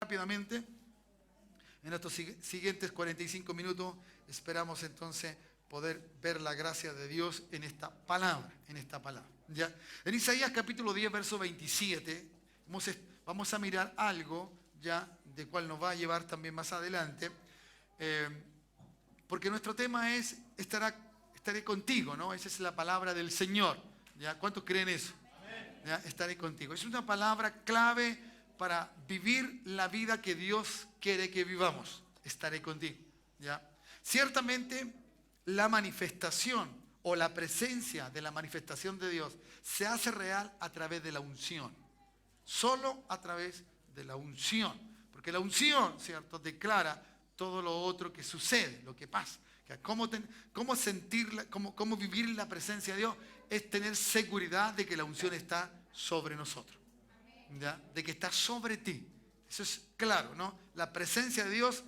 rápidamente. En estos siguientes 45 minutos esperamos entonces poder ver la gracia de Dios en esta palabra, ¿ya? En Isaías capítulo 10, verso 27, vamos a mirar algo, ya, de cual nos va a llevar también más adelante, porque nuestro tema es, estaré contigo, ¿no? Esa es la palabra del Señor, ¿ya? ¿Cuántos creen eso? ¿Ya? Estaré contigo. Es una palabra clave para vivir la vida que Dios quiere que vivamos. Estaré contigo, ¿ya? Ciertamente, la manifestación o la presencia de la manifestación de Dios se hace real a través de la unción. Solo a través de la unción. Porque la unción, ¿cierto?, declara todo lo otro que sucede, lo que pasa. Cómo vivir la presencia de Dios es tener seguridad de que la unción está sobre nosotros, ¿ya? De que está sobre ti. Eso es claro, ¿no? La presencia de Dios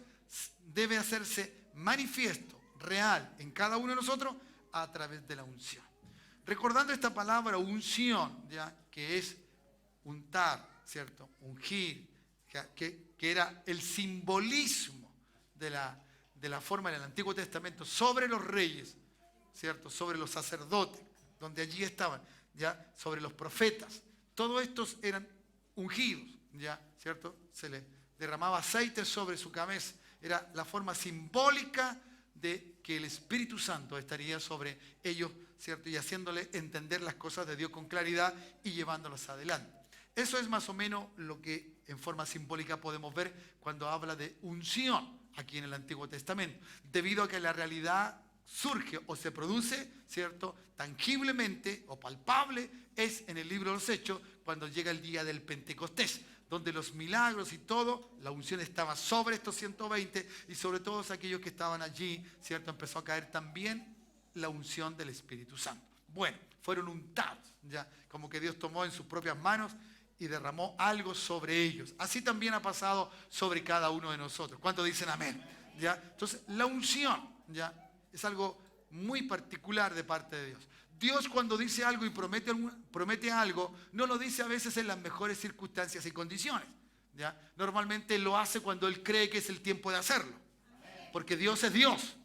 debe hacerse manifiesto, real, en cada uno de nosotros a través de la unción. Recordando esta palabra unción, ¿ya?, que es untar, ¿cierto? Ungir, que era el simbolismo de la forma en el Antiguo Testamento sobre los reyes, ¿cierto? Sobre los sacerdotes, donde allí estaban, ¿ya? Sobre los profetas. Todos estos eran ungidos, ¿ya? ¿Cierto? Se les derramaba aceite sobre su cabeza. Era la forma simbólica de que el Espíritu Santo estaría sobre ellos, ¿cierto? Y haciéndole entender las cosas de Dios con claridad y llevándolas adelante. Eso es más o menos lo que en forma simbólica podemos ver cuando habla de unción aquí en el Antiguo Testamento, debido a que la realidad surge o se produce, ¿cierto?, tangiblemente o palpable, es en el libro de los Hechos, cuando llega el día del Pentecostés, donde los milagros y todo, la unción estaba sobre estos 120 y sobre todos aquellos que estaban allí, ¿cierto? Empezó a caer también la unción del Espíritu Santo. Bueno, fueron untados, ya, como que Dios tomó en sus propias manos y derramó algo sobre ellos. Así también ha pasado sobre cada uno de nosotros. ¿Cuántos dicen amén? ¿Ya? Entonces, la unción, ¿ya?, es algo muy particular de parte de Dios. Dios, cuando dice algo y promete algo, no lo dice a veces en las mejores circunstancias y condiciones, ¿ya? Normalmente lo hace cuando Él cree que es el tiempo de hacerlo. Porque Dios es Dios.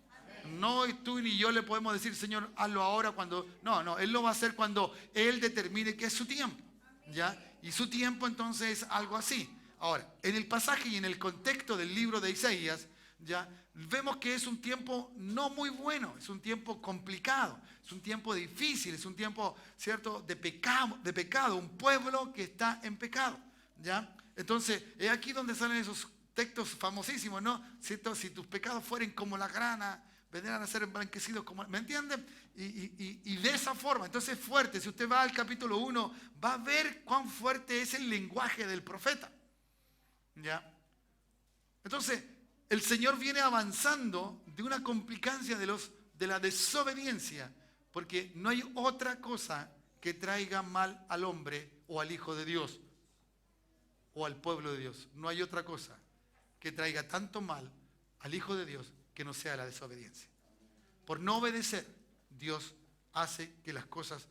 No tú ni yo le podemos decir, Señor, hazlo ahora cuando... No, Él lo va a hacer cuando Él determine que es su tiempo, ¿ya? Y su tiempo entonces es algo así. Ahora, en el pasaje y en el contexto del libro de Isaías, ya vemos que es un tiempo no muy bueno, es un tiempo complicado, es un tiempo difícil, es un tiempo, ¿cierto?, de pecado, un pueblo que está en pecado, ¿ya? Entonces, es aquí donde salen esos textos famosísimos, ¿no? ¿Cierto? Si tus pecados fueren como la grana, vendrán a ser emblanquecidos como... ¿Me entienden? Y de esa forma, entonces es fuerte. Si usted va al capítulo 1, va a ver cuán fuerte es el lenguaje del profeta, ¿ya? Entonces, el Señor viene avanzando de una complicancia de la desobediencia, porque no hay otra cosa que traiga mal al hombre o al Hijo de Dios o al pueblo de Dios. No hay otra cosa que traiga tanto mal al Hijo de Dios que no sea la desobediencia. Por no obedecer, Dios hace que las cosas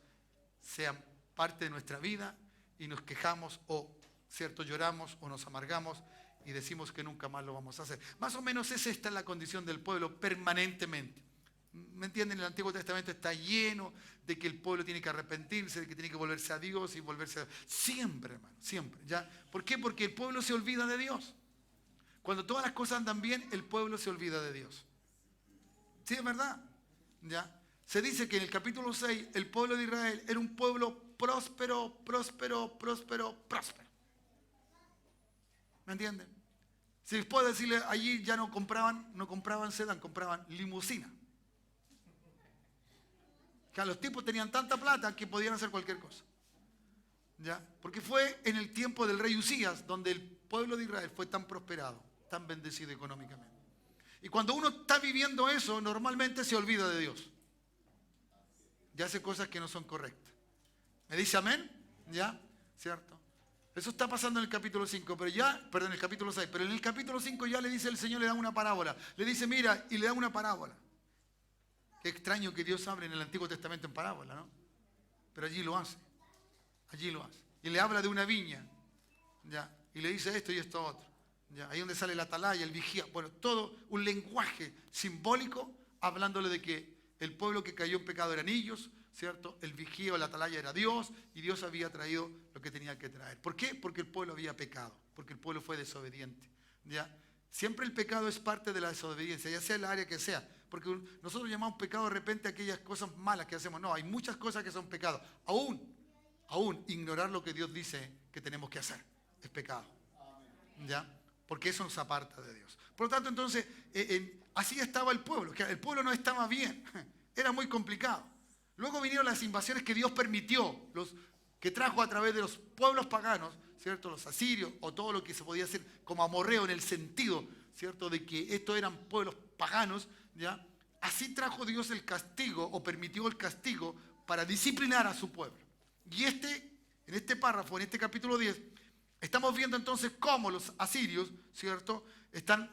sean parte de nuestra vida y nos quejamos o, ¿cierto?, lloramos o nos amargamos y decimos que nunca más lo vamos a hacer. Más o menos esta es la condición del pueblo permanentemente. ¿Me entienden? El Antiguo Testamento está lleno de que el pueblo tiene que arrepentirse, de que tiene que volverse a Dios y volverse a... Siempre, hermano, siempre, ¿ya? ¿Por qué? Porque el pueblo se olvida de Dios. Cuando todas las cosas andan bien, el pueblo se olvida de Dios. Sí, es verdad, ¿ya? Se dice que en el capítulo 6, el pueblo de Israel era un pueblo próspero. ¿Me entienden? Si les puedo decirle, allí ya no compraban sedán, compraban limusina. Que los tipos tenían tanta plata que podían hacer cualquier cosa, ¿ya? Porque fue en el tiempo del rey Usías donde el pueblo de Israel fue tan prosperado, tan bendecido económicamente. Y cuando uno está viviendo eso, normalmente se olvida de Dios. Ya hace cosas que no son correctas. ¿Me dice amén? ¿Ya? ¿Cierto? Eso está pasando en el capítulo 5, en el capítulo 6, pero en el capítulo 5 ya le dice el Señor, le da una parábola. Le dice, mira, y le da una parábola. Qué extraño que Dios hable en el Antiguo Testamento en parábola, ¿no? Pero allí lo hace. Allí lo hace. Y le habla de una viña, ¿ya? Y le dice esto y esto otro, ¿ya? Ahí donde sale el atalaya, el vigía. Bueno, todo un lenguaje simbólico hablándole de que el pueblo que cayó en pecado eran ellos, ¿cierto? El vigía o el atalaya era Dios y Dios había traído lo que tenía que traer. ¿Por qué? Porque el pueblo había pecado, porque el pueblo fue desobediente, ¿ya? Siempre el pecado es parte de la desobediencia, ya sea el área que sea. Porque nosotros llamamos pecado de repente aquellas cosas malas que hacemos. No, hay muchas cosas que son pecado. Aún ignorar lo que Dios dice que tenemos que hacer es pecado. ¿Ya? Porque eso nos aparta de Dios. Por lo tanto, entonces, así estaba el pueblo. Que el pueblo no estaba bien. Era muy complicado. Luego vinieron las invasiones que Dios permitió, que trajo a través de los pueblos paganos, ¿cierto? Los asirios o todo lo que se podía hacer como amorreo en el sentido, ¿cierto? De que estos eran pueblos paganos, ¿ya? Así trajo Dios el castigo o permitió el castigo para disciplinar a su pueblo. Y en este párrafo, en este capítulo 10, estamos viendo entonces cómo los asirios, ¿cierto? Están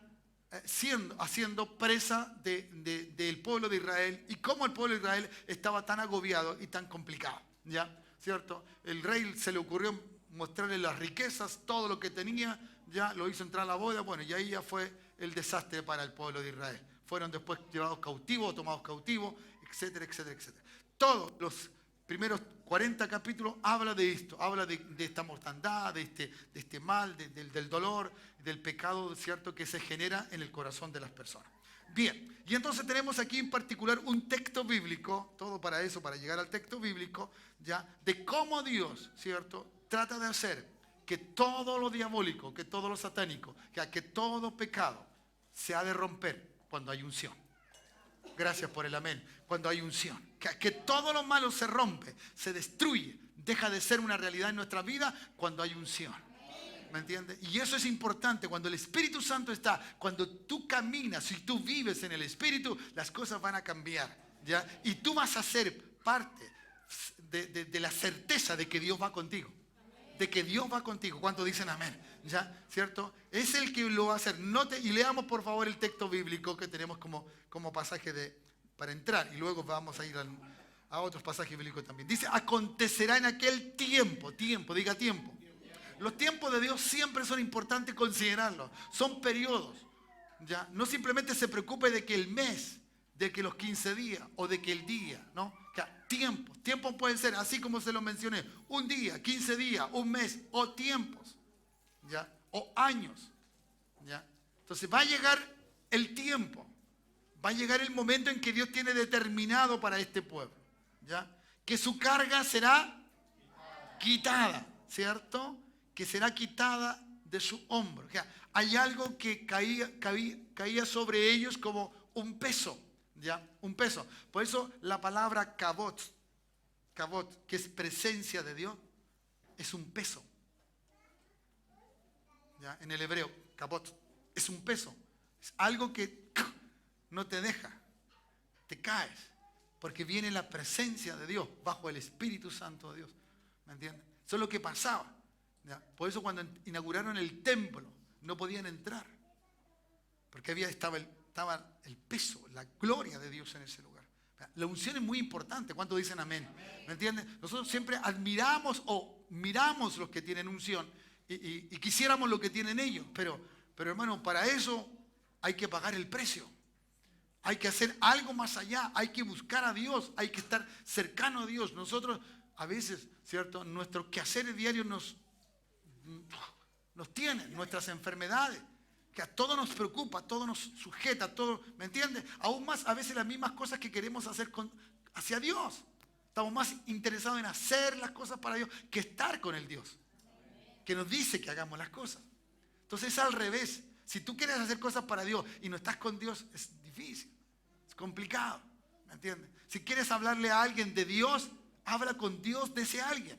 haciendo presa del pueblo de Israel y cómo el pueblo de Israel estaba tan agobiado y tan complicado, ¿ya? ¿Cierto? El rey se le ocurrió mostrarle las riquezas, todo lo que tenía, ya lo hizo entrar a la boda, bueno, y ahí ya fue el desastre para el pueblo de Israel. Fueron después llevados cautivos, tomados cautivos, etcétera, etcétera, etcétera. Todos los primeros 40 capítulos habla de esto, habla de esta mortandad, de este mal, del dolor, del pecado, ¿cierto?, que se genera en el corazón de las personas. Bien, y entonces tenemos aquí en particular un texto bíblico, todo para eso, para llegar al texto bíblico, ya, de cómo Dios, ¿cierto?, trata de hacer que todo lo diabólico, que todo lo satánico, que todo pecado se ha de romper cuando hay unción. Gracias por el amén. Cuando hay unción. Que todo lo malo se rompe, se destruye, deja de ser una realidad en nuestra vida cuando hay unción. ¿Me entiendes? Y eso es importante. Cuando el Espíritu Santo está, cuando tú caminas y tú vives en el Espíritu, las cosas van a cambiar, ¿ya? Y tú vas a ser parte de la certeza de que Dios va contigo. De que Dios va contigo. ¿Cuántos dicen amén? ¿Ya? ¿Cierto? Es el que lo va a hacer. Y leamos por favor el texto bíblico que tenemos como pasaje para entrar. Y luego vamos a ir a otros pasajes bíblicos también. Dice, acontecerá en aquel tiempo. Diga tiempo. Los tiempos de Dios siempre son importantes considerarlos. Son periodos. ¿Ya? No simplemente se preocupe de que el mes, de que los 15 días o de que el día, ¿no? Tiempos pueden ser, así como se lo mencioné, un día, 15 días, un mes, o tiempos, ¿ya? O años, ¿ya? Entonces va a llegar el tiempo, va a llegar el momento en que Dios tiene determinado para este pueblo, ¿ya? Que su carga será quitada, ¿cierto? Que será quitada de su hombro. O sea, hay algo que caía sobre ellos como un peso. ¿Ya? Un peso. Por eso la palabra kabot, que es presencia de Dios, es un peso. ¿Ya? En el hebreo, kabot, es un peso. Es algo que no te deja. Te caes. Porque viene la presencia de Dios bajo el Espíritu Santo de Dios. ¿Me entiendes? Eso es lo que pasaba. ¿Ya? Por eso cuando inauguraron el templo, no podían entrar. Porque estaba el peso, la gloria de Dios en ese lugar. La unción es muy importante. ¿Cuántos dicen amén? ¿Me entiendes? Nosotros siempre admiramos o miramos los que tienen unción y quisiéramos lo que tienen ellos. Pero hermano, para eso hay que pagar el precio. Hay que hacer algo más allá. Hay que buscar a Dios. Hay que estar cercano a Dios. Nosotros a veces, ¿cierto? Nuestros quehaceres diarios nos tienen, nuestras enfermedades. Que a todo nos preocupa, todo nos sujeta, todo, ¿me entiendes? Aún más a veces las mismas cosas que queremos hacer hacia Dios. Estamos más interesados en hacer las cosas para Dios que estar con el Dios. Que nos dice que hagamos las cosas. Entonces es al revés. Si tú quieres hacer cosas para Dios y no estás con Dios, es difícil, es complicado, ¿me entiendes? Si quieres hablarle a alguien de Dios, habla con Dios de ese alguien.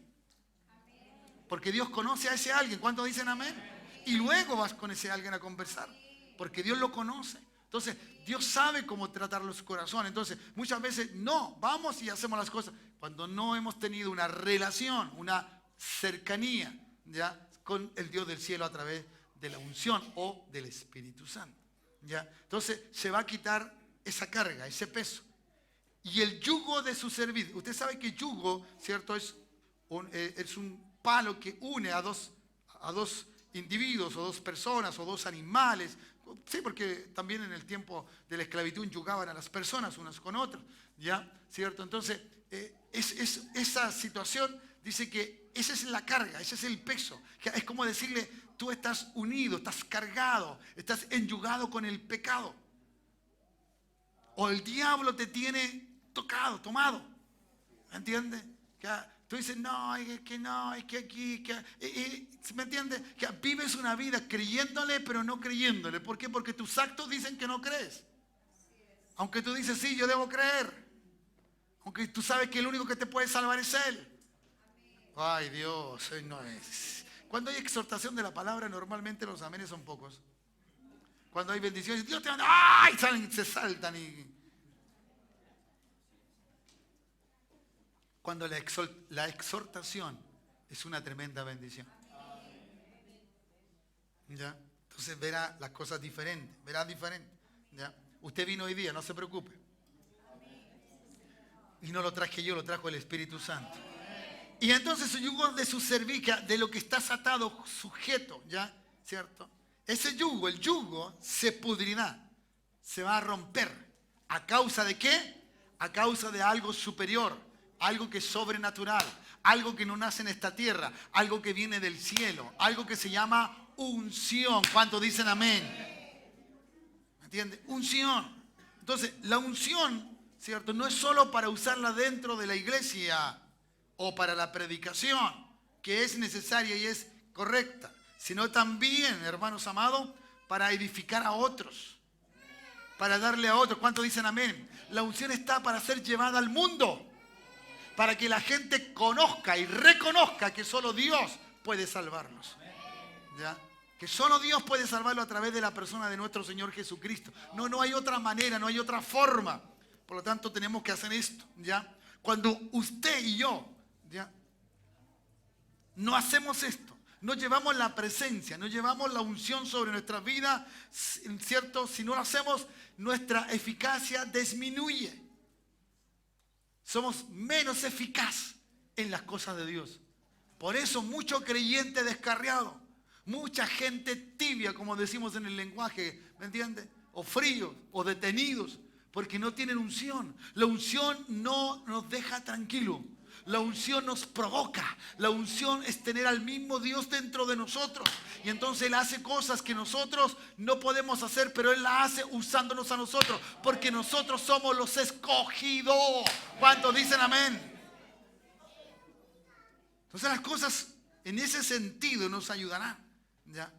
Porque Dios conoce a ese alguien. ¿Cuántos dicen amén? Y luego vas con ese alguien a conversar, porque Dios lo conoce. Entonces, Dios sabe cómo tratar los corazones. Entonces, muchas veces no, vamos y hacemos las cosas cuando no hemos tenido una relación, una cercanía, ¿ya? Con el Dios del cielo a través de la unción o del Espíritu Santo, ¿ya? Entonces, se va a quitar esa carga, ese peso. Y el yugo de su servicio. Usted sabe que yugo, ¿cierto? Es un palo que une a dos individuos o 2 personas o 2 animales. Sí, porque también en el tiempo de la esclavitud yugaban a las personas unas con otras, ¿ya? ¿Cierto? Entonces, esa situación dice que esa es la carga, ese es el peso. Es como decirle, tú estás unido, estás cargado, estás enyugado con el pecado. O el diablo te tiene tocado, tomado. ¿Me entiendes? Tú dices, no, es que aquí, ¿me entiendes? Que vives una vida creyéndole, pero no creyéndole. ¿Por qué? Porque tus actos dicen que no crees. Aunque tú dices, sí, yo debo creer. Aunque tú sabes que el único que te puede salvar es Él. Ay, Dios, hoy no es. Cuando hay exhortación de la palabra, normalmente los amenes son pocos. Cuando hay bendiciones, Dios te manda, ¡ay! Se saltan y... Cuando la exhortación es una tremenda bendición. ¿Ya? Entonces verá las cosas diferentes, verá diferente. ¿Ya? Usted vino hoy día, no se preocupe. Y no lo traje yo, lo trajo el Espíritu Santo. Y entonces su yugo de su cervica, de lo que estás atado, sujeto, ¿ya? ¿Cierto? Ese yugo, el yugo, se pudrirá, se va a romper. ¿A causa de qué? A causa de algo superior, algo que es sobrenatural, algo que no nace en esta tierra, algo que viene del cielo, algo que se llama unción. ¿Cuántos dicen amén? ¿Me entiende? Unción. Entonces, la unción, ¿cierto? No es solo para usarla dentro de la iglesia o para la predicación, que es necesaria y es correcta, sino también, hermanos amados, para edificar a otros, para darle a otros. ¿Cuántos dicen amén? La unción está para ser llevada al mundo, para que la gente conozca y reconozca que solo Dios puede salvarlos. ¿Ya? Que solo Dios puede salvarlo a través de la persona de nuestro Señor Jesucristo. No hay otra manera, no hay otra forma. Por lo tanto, tenemos que hacer esto, ¿ya? Cuando usted y yo, ¿ya? No hacemos esto, no llevamos la presencia, no llevamos la unción sobre nuestra vida, ¿cierto? Si no lo hacemos, nuestra eficacia disminuye. Somos menos eficaz en las cosas de Dios. Por eso mucho creyente descarriado, mucha gente tibia, como decimos en el lenguaje, ¿me entiendes? O fríos, o detenidos, porque no tienen unción. La unción no nos deja tranquilos. La unción nos provoca. La unción es tener al mismo Dios dentro de nosotros. Y entonces Él hace cosas que nosotros no podemos hacer, pero Él las hace usándonos a nosotros, porque nosotros somos los escogidos. ¿Cuántos dicen amén? Entonces las cosas en ese sentido nos ayudarán, ¿ya?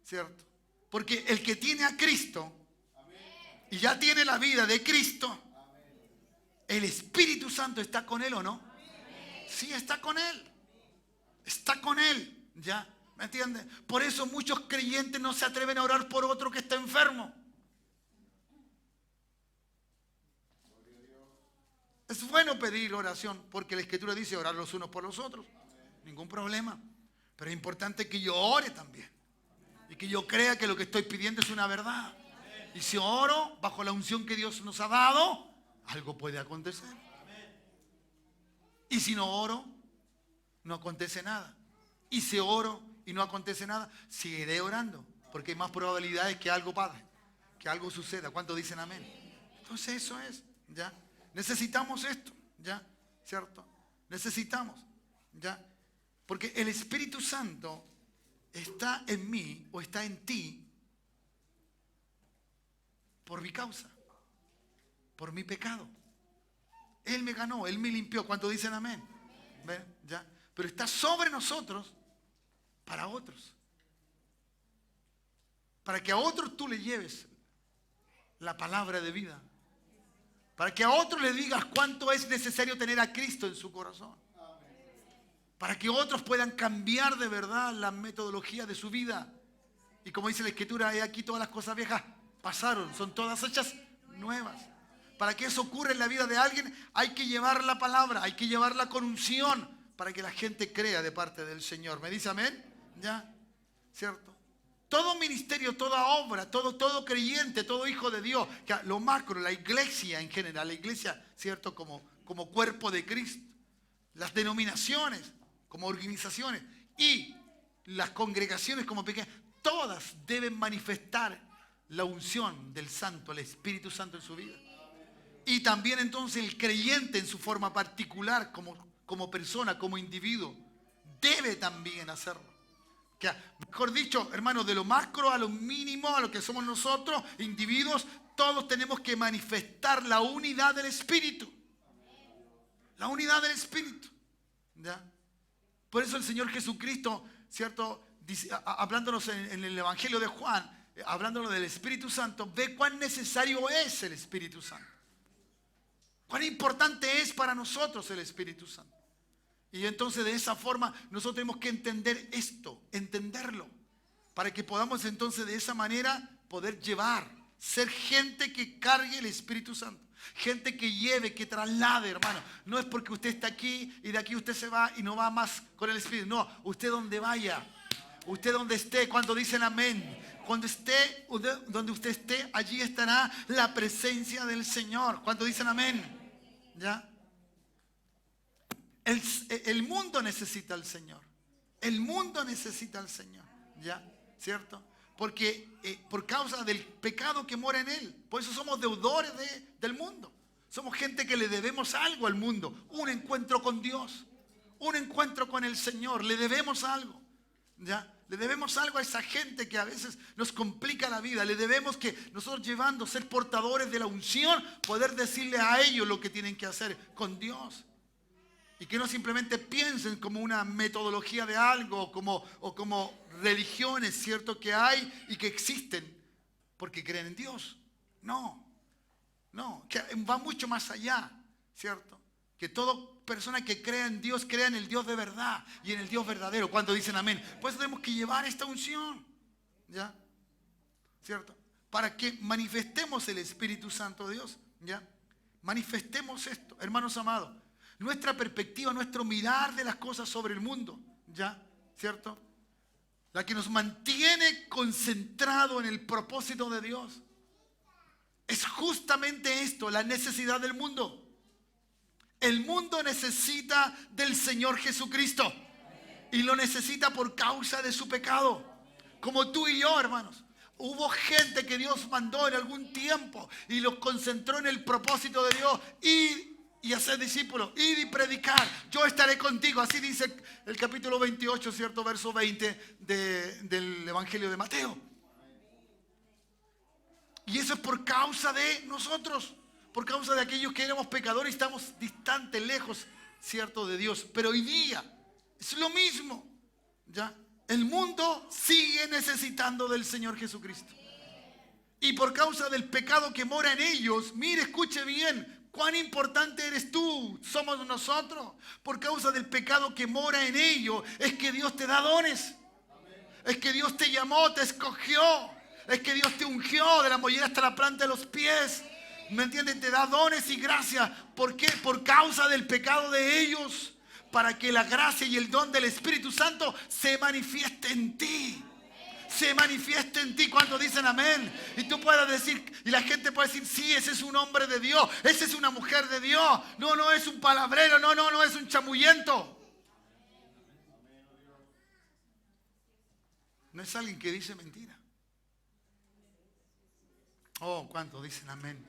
¿Cierto? Porque el que tiene a Cristo y ya tiene la vida de Cristo, el Espíritu Santo está con él, ¿o no? Sí, está con él. Está con él, ¿ya? ¿Me entiendes? Por eso muchos creyentes no se atreven a orar por otro que está enfermo. Es bueno pedir oración, porque la Escritura dice orar los unos por los otros. Ningún problema. Pero es importante que yo ore también. Y que yo crea que lo que estoy pidiendo es una verdad. Y si oro bajo la unción que Dios nos ha dado, algo puede acontecer. Y si no oro, no acontece nada. Y si oro y no acontece nada, seguiré orando. Porque hay más probabilidades que algo pase, que algo suceda. ¿Cuántos dicen amén? Entonces eso es, ¿ya? Necesitamos esto, ¿ya? ¿Cierto? Necesitamos, ¿ya? Porque el Espíritu Santo está en mí o está en ti por mi causa, por mi pecado. Él me ganó, Él me limpió. ¿Cuántos dicen amén? ¿Ven? ¿Ya? Pero está sobre nosotros para otros. Para que a otros tú le lleves la palabra de vida. Para que a otros le digas cuánto es necesario tener a Cristo en su corazón. Para que otros puedan cambiar de verdad la metodología de su vida. Y como dice la Escritura, he aquí todas las cosas viejas pasaron, son todas hechas nuevas. Para que eso ocurra en la vida de alguien, hay que llevar la palabra, hay que llevarla con unción, para que la gente crea de parte del Señor. ¿Me dice amén? ¿Ya? ¿Cierto? Todo ministerio, toda obra, todo creyente, todo hijo de Dios, lo macro, la iglesia en general, la iglesia, ¿cierto? Como cuerpo de Cristo, las denominaciones, como organizaciones, y las congregaciones como pequeñas, todas deben manifestar la unción del Santo, el Espíritu Santo en su vida. Y también entonces el creyente en su forma particular, como persona, como individuo, debe también hacerlo. Que, mejor dicho, hermanos, de lo macro a lo mínimo, a lo que somos nosotros, individuos, todos tenemos que manifestar la unidad del Espíritu. La unidad del Espíritu. ¿Ya? Por eso el Señor Jesucristo, ¿cierto? Dice, hablándonos en el Evangelio de Juan, hablándonos del Espíritu Santo, ve cuán necesario es el Espíritu Santo. Cuán importante es para nosotros el Espíritu Santo. Y entonces de esa forma nosotros tenemos que entender esto, entenderlo, para que podamos entonces de esa manera poder llevar, ser gente que cargue el Espíritu Santo. Gente que lleve, que traslade, hermano. No es porque usted está aquí y de aquí usted se va y no va más con el Espíritu. No, usted donde vaya, usted donde esté, cuando dicen amén, cuando esté, donde usted esté, allí estará la presencia del Señor. Cuando dicen amén, ¿ya? El mundo necesita al Señor. El mundo necesita al Señor, ¿ya? ¿Cierto? Porque por causa del pecado que mora en él. Por eso somos deudores del mundo. Somos gente que le debemos algo al mundo. Un encuentro con Dios. Un encuentro con el Señor. Le debemos algo. ¿Ya? Le debemos algo a esa gente que a veces nos complica la vida. Le debemos que nosotros llevando, ser portadores de la unción, poder decirle a ellos lo que tienen que hacer con Dios. Y que no simplemente piensen como una metodología de algo o como religiones, ¿cierto? Que hay y que existen porque creen en Dios. No, que va mucho más allá, ¿cierto? Que toda persona que crea en Dios, crea en el Dios de verdad y en el Dios verdadero. Cuando dicen amén. Pues tenemos que llevar esta unción, ¿ya? ¿Cierto? Para que manifestemos el Espíritu Santo de Dios, ¿ya? Manifestemos esto, hermanos amados. Nuestra perspectiva, nuestro mirar de las cosas sobre el mundo, ¿ya? ¿Cierto? La que nos mantiene concentrado en el propósito de Dios. Es justamente esto, la necesidad del mundo. El mundo necesita del Señor Jesucristo. Y lo necesita por causa de su pecado. Como tú y yo, hermanos. Hubo gente que Dios mandó en algún tiempo y los concentró en el propósito de Dios. Y hacer discípulos, ir y predicar. Yo estaré contigo. Así dice el capítulo 28, ¿cierto? Verso 20 del Evangelio de Mateo. Y eso es por causa de nosotros. Por causa de aquellos que éramos pecadores y estamos distantes, lejos, ¿cierto? De Dios. Pero hoy día es lo mismo. ¿Ya? El mundo sigue necesitando del Señor Jesucristo. Y por causa del pecado que mora en ellos, mire, escuche bien. ¿Cuán importante eres tú? Somos nosotros. Por causa del pecado que mora en ellos, es que Dios te da dones. Es que Dios te llamó, te escogió. Es que Dios te ungió de la mollera hasta la planta de los pies. ¿Me entienden? Te da dones y gracias. ¿Por qué? Por causa del pecado de ellos. Para que la gracia y el don del Espíritu Santo se manifieste en ti. Se manifieste en ti cuando dicen amén. Y tú puedas decir, y la gente puede decir, sí, ese es un hombre de Dios, esa es una mujer de Dios. No es un palabrero, no es un chamullento. No es alguien que dice mentira. Oh, ¿cuántos dicen amén?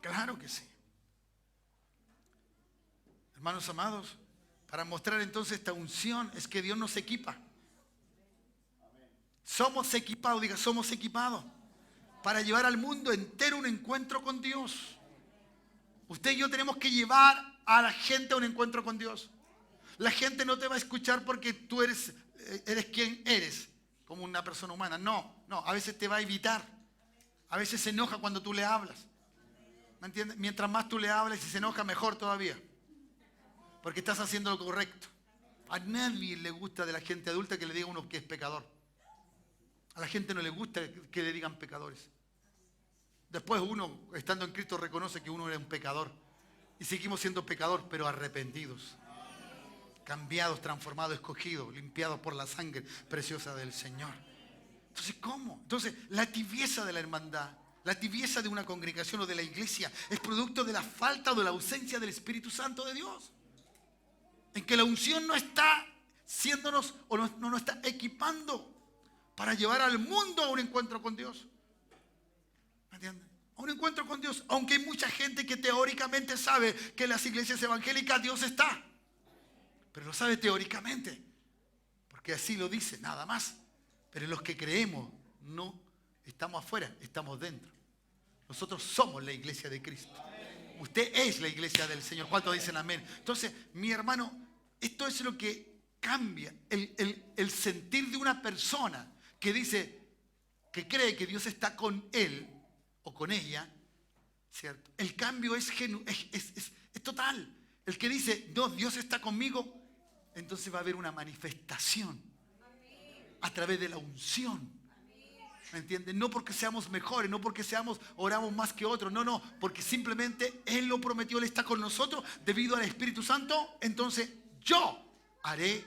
Claro que sí. Hermanos amados, para mostrar entonces esta unción es que Dios nos equipa. Somos equipados, diga, somos equipados para llevar al mundo entero un encuentro con Dios. Usted y yo tenemos que llevar a la gente a un encuentro con Dios. La gente no te va a escuchar porque tú eres quien eres, como una persona humana. No, a veces te va a evitar. A veces se enoja cuando tú le hablas. ¿Me entiendes? Mientras más tú le hablas y se enoja, mejor todavía. Porque estás haciendo lo correcto. A nadie le gusta de la gente adulta que le diga a uno que es pecador. A la gente no le gusta que le digan pecadores. Después uno, estando en Cristo, reconoce que uno era un pecador. Y seguimos siendo pecadores, pero arrepentidos. Cambiados, transformados, escogidos, limpiados por la sangre preciosa del Señor. Entonces, ¿cómo? Entonces, la tibieza de la hermandad, la tibieza de una congregación o de la iglesia es producto de la falta o de la ausencia del Espíritu Santo de Dios. En que la unción no está haciéndonos o no nos está equipando para llevar al mundo a un encuentro con Dios. ¿Me entiendes? A un encuentro con Dios. Aunque hay mucha gente que teóricamente sabe que en las iglesias evangélicas Dios está. Pero lo sabe teóricamente. Porque así lo dice, nada más. Pero los que creemos no estamos afuera, estamos dentro. Nosotros somos la iglesia de Cristo. Usted es la iglesia del Señor. ¿Cuántos dicen amén? Entonces, mi hermano, esto es lo que cambia el sentir de una persona que dice, que cree que Dios está con él o con ella, ¿cierto? El cambio es total. El que dice, no, Dios está conmigo, entonces va a haber una manifestación a través de la unción. ¿Me entienden? No porque seamos mejores, no porque oramos más que otros, no, porque simplemente Él lo prometió, Él está con nosotros debido al Espíritu Santo, entonces yo haré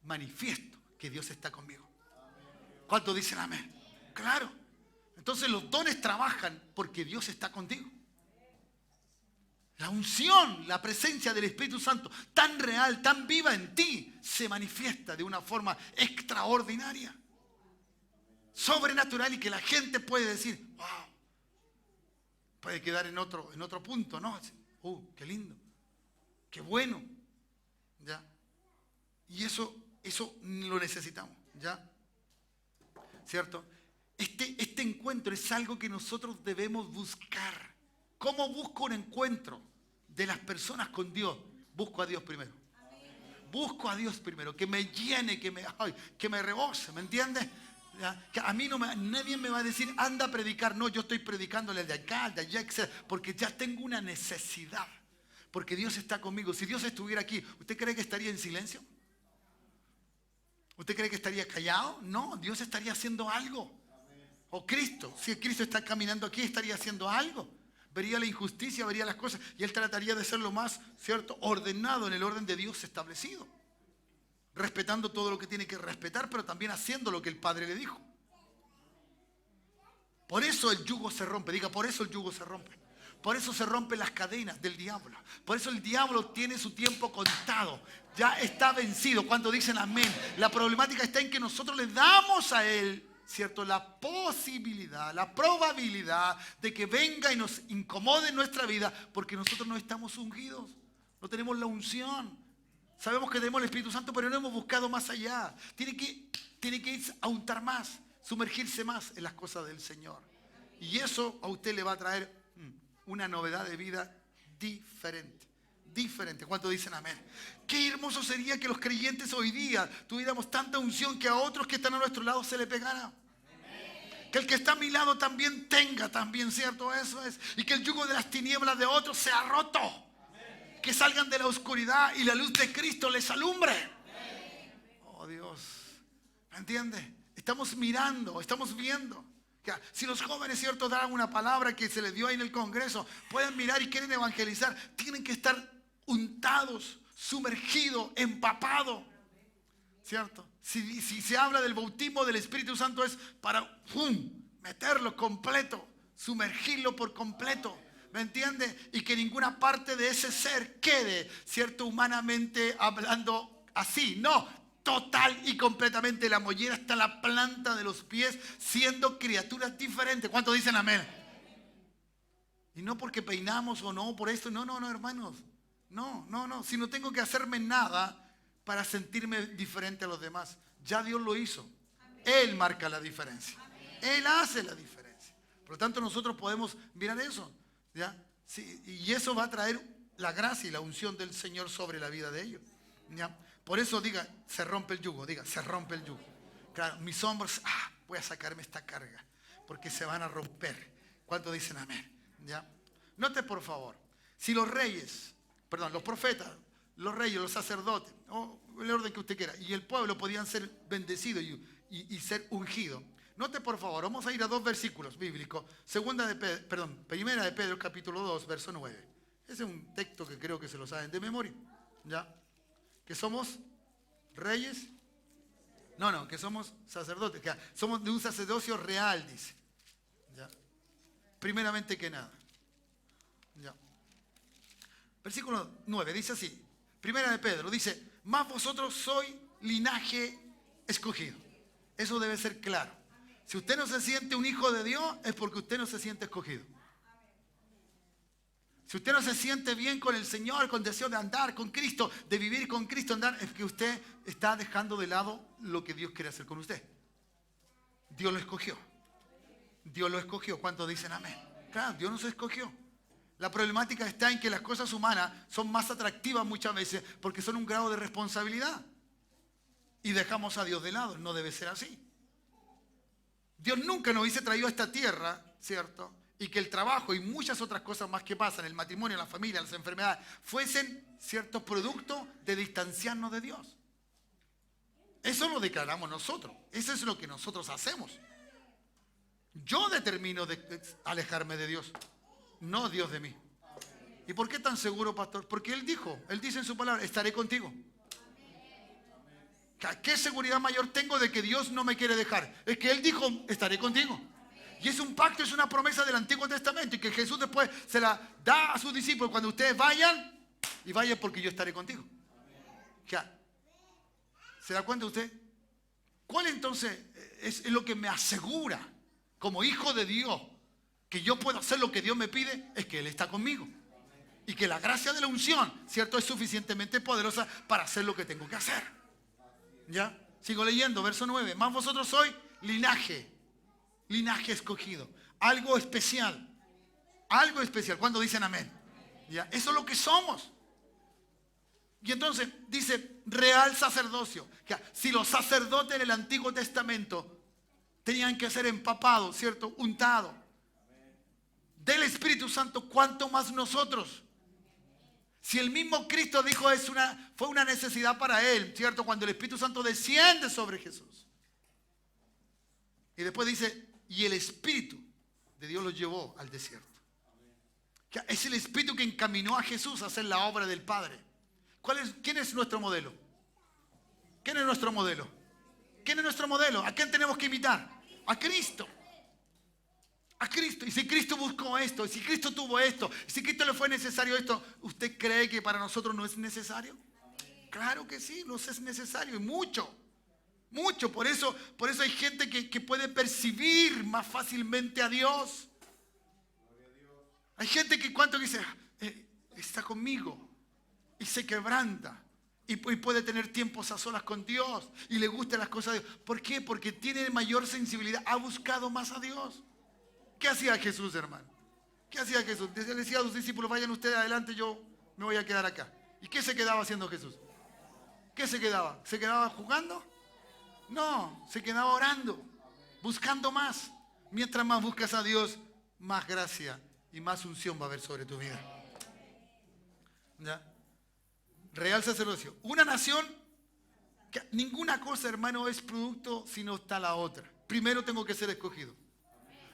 manifiesto que Dios está conmigo. ¿Cuántos dicen amén? Claro. Entonces los dones trabajan porque Dios está contigo. La unción, la presencia del Espíritu Santo, tan real, tan viva en ti, se manifiesta de una forma extraordinaria, sobrenatural, y que la gente puede decir, wow, puede quedar en otro punto, ¿no? Qué lindo, qué bueno, ¿ya? Y eso lo necesitamos, ¿ya? ¿Cierto? Este encuentro es algo que nosotros debemos buscar. ¿Cómo busco un encuentro de las personas con Dios? Busco a Dios primero. Busco a Dios primero, que me llene, que me rebose, ¿me entiendes? Que a mí nadie me va a decir, anda a predicar. No, yo estoy predicándole al de acá, al de allá, etc. Porque ya tengo una necesidad. Porque Dios está conmigo. Si Dios estuviera aquí, ¿usted cree que estaría en silencio? ¿Usted cree que estaría callado? No, Dios estaría haciendo algo. O Cristo, si Cristo está caminando aquí, estaría haciendo algo. Vería la injusticia, vería las cosas, y Él trataría de ser lo más, ¿cierto?, ordenado en el orden de Dios establecido. Respetando todo lo que tiene que respetar, pero también haciendo lo que el Padre le dijo. Por eso el yugo se rompe. Diga, por eso el yugo se rompe. Por eso se rompen las cadenas del diablo. Por eso el diablo tiene su tiempo contado. Ya está vencido. Cuando dicen amén. La problemática está en que nosotros le damos a Él, ¿cierto?, la posibilidad, la probabilidad de que venga y nos incomode en nuestra vida, porque nosotros no estamos ungidos. No tenemos la unción. Sabemos que tenemos el Espíritu Santo, pero no hemos buscado más allá. Tiene que irse a untar más, sumergirse más en las cosas del Señor. Y eso a usted le va a traer una novedad de vida diferente. Diferente. ¿Cuántos dicen amén? Qué hermoso sería que los creyentes hoy día tuviéramos tanta unción que a otros que están a nuestro lado se le pegara. Que el que está a mi lado también tenga, también, ¿cierto? Eso es. Y que el yugo de las tinieblas de otros sea roto. Que salgan de la oscuridad y la luz de Cristo les alumbre. Oh Dios, ¿me entiende? Estamos mirando, estamos viendo. Si los jóvenes, ¿cierto?, dan una palabra que se les dio ahí en el Congreso, pueden mirar y quieren evangelizar, tienen que estar untados, sumergidos, empapados, ¿cierto? Si se habla del bautismo del Espíritu Santo es para meterlo completo, sumergirlo por completo. ¿Me entiende? Y que ninguna parte de ese ser quede, ¿cierto?, humanamente hablando así. No, total y completamente la mollera está en la planta de los pies, siendo criaturas diferentes. ¿Cuántos dicen amén? Y no porque peinamos o no, por esto. No, hermanos. No. Si no tengo que hacerme nada para sentirme diferente a los demás. Ya Dios lo hizo. Él marca la diferencia. Él hace la diferencia. Por lo tanto, nosotros podemos mirar eso. ¿Ya? Sí, y eso va a traer la gracia y la unción del Señor sobre la vida de ellos. ¿Ya? Por eso diga, se rompe el yugo. Diga, se rompe el yugo. Claro, mis hombros, voy a sacarme esta carga, porque se van a romper. ¿Cuántos dicen amén? ¿Ya? Note por favor, si los profetas, los reyes, los sacerdotes, o el orden que usted quiera, y el pueblo podían ser bendecidos y ser ungidos. Note por favor, vamos a ir a dos versículos bíblicos. Primera de Pedro, capítulo 2, verso 9. Ese es un texto que creo que se lo saben de memoria. ¿Ya? Que somos reyes. No, que somos sacerdotes. Que somos de un sacerdocio real, dice. ¿Ya? Primeramente que nada. ¿Ya? Versículo 9, dice así. Primera de Pedro, dice, mas vosotros sois linaje escogido. Eso debe ser claro. Si usted no se siente un hijo de Dios, es porque usted no se siente escogido. Si usted no se siente bien con el Señor, con deseo de andar con Cristo, de vivir con Cristo, andar, es que usted está dejando de lado lo que Dios quiere hacer con usted. Dios lo escogió. Dios lo escogió. ¿Cuántos dicen amén? Claro, Dios nos escogió. La problemática está en que las cosas humanas son más atractivas muchas veces porque son un grado de responsabilidad. Y dejamos a Dios de lado. No debe ser así. Dios nunca nos hubiese traído a esta tierra, ¿cierto? Y que el trabajo y muchas otras cosas más que pasan, el matrimonio, la familia, las enfermedades, fuesen ciertos productos de distanciarnos de Dios. Eso lo declaramos nosotros. Eso es lo que nosotros hacemos. Yo determino de alejarme de Dios, no Dios de mí. ¿Y por qué tan seguro, pastor? Porque Él dice en su palabra, estaré contigo. ¿Qué seguridad mayor tengo de que Dios no me quiere dejar? Es que Él dijo, estaré contigo. Y es un pacto, es una promesa del Antiguo Testamento y que Jesús después se la da a sus discípulos. Cuando ustedes vayan, y vayan porque yo estaré contigo. ¿Se da cuenta usted? ¿Cuál entonces es lo que me asegura como hijo de Dios que yo puedo hacer lo que Dios me pide? Es que Él está conmigo. Y que la gracia de la unción, ¿cierto?, es suficientemente poderosa para hacer lo que tengo que hacer. ¿Ya? Sigo leyendo, verso 9. Más vosotros sois linaje escogido. Algo especial. Algo especial. ¿Cuándo dicen amén? ¿Ya? Eso es lo que somos. Y entonces dice real sacerdocio. Si los sacerdotes en el Antiguo Testamento tenían que ser empapados, ¿cierto? Untados del Espíritu Santo, ¿cuánto más nosotros? Si el mismo Cristo dijo fue una necesidad para Él, ¿cierto? Cuando el Espíritu Santo desciende sobre Jesús. Y después dice, y el Espíritu de Dios lo llevó al desierto. Es el Espíritu que encaminó a Jesús a hacer la obra del Padre. ¿Quién es nuestro modelo? ¿Quién es nuestro modelo? ¿Quién es nuestro modelo? ¿A quién tenemos que imitar? A Cristo. A Cristo. Y si Cristo buscó esto, y si Cristo tuvo esto, y si Cristo le fue necesario esto, ¿usted cree que para nosotros no es necesario? Claro que sí, nos es necesario y mucho. Mucho. Por eso hay gente que puede percibir más fácilmente a Dios. Hay gente que cuánto dice, está conmigo y se quebranta. Y puede tener tiempos a solas con Dios y le gustan las cosas de Dios. ¿Por qué? Porque tiene mayor sensibilidad, ha buscado más a Dios. ¿Qué hacía Jesús, hermano? ¿Qué hacía Jesús? Le decía a los discípulos, vayan ustedes adelante, yo me voy a quedar acá. ¿Y qué se quedaba haciendo Jesús? ¿Qué se quedaba? ¿Se quedaba jugando? No, se quedaba orando, buscando más. Mientras más buscas a Dios, más gracia y más unción va a haber sobre tu vida. ¿Ya? Real sacerdocio. Una nación que ninguna cosa, hermano, es producto si no está la otra. Primero tengo que ser escogido.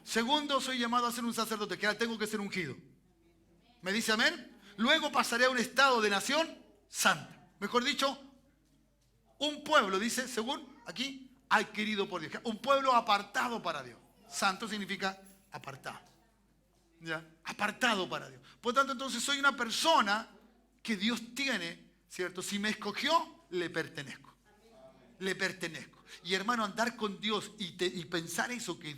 Segundo, soy llamado a ser un sacerdote, que ahora tengo que ser ungido. ¿Me dice amén? Luego pasaré a un estado de nación santa. Mejor dicho, un pueblo, dice, según aquí, adquirido por Dios. Un pueblo apartado para Dios. Santo significa apartado. ¿Ya? Apartado para Dios. Por tanto, entonces soy una persona que Dios tiene, ¿cierto? Si me escogió, le pertenezco. Le pertenezco. Y hermano, andar con Dios y pensar eso, que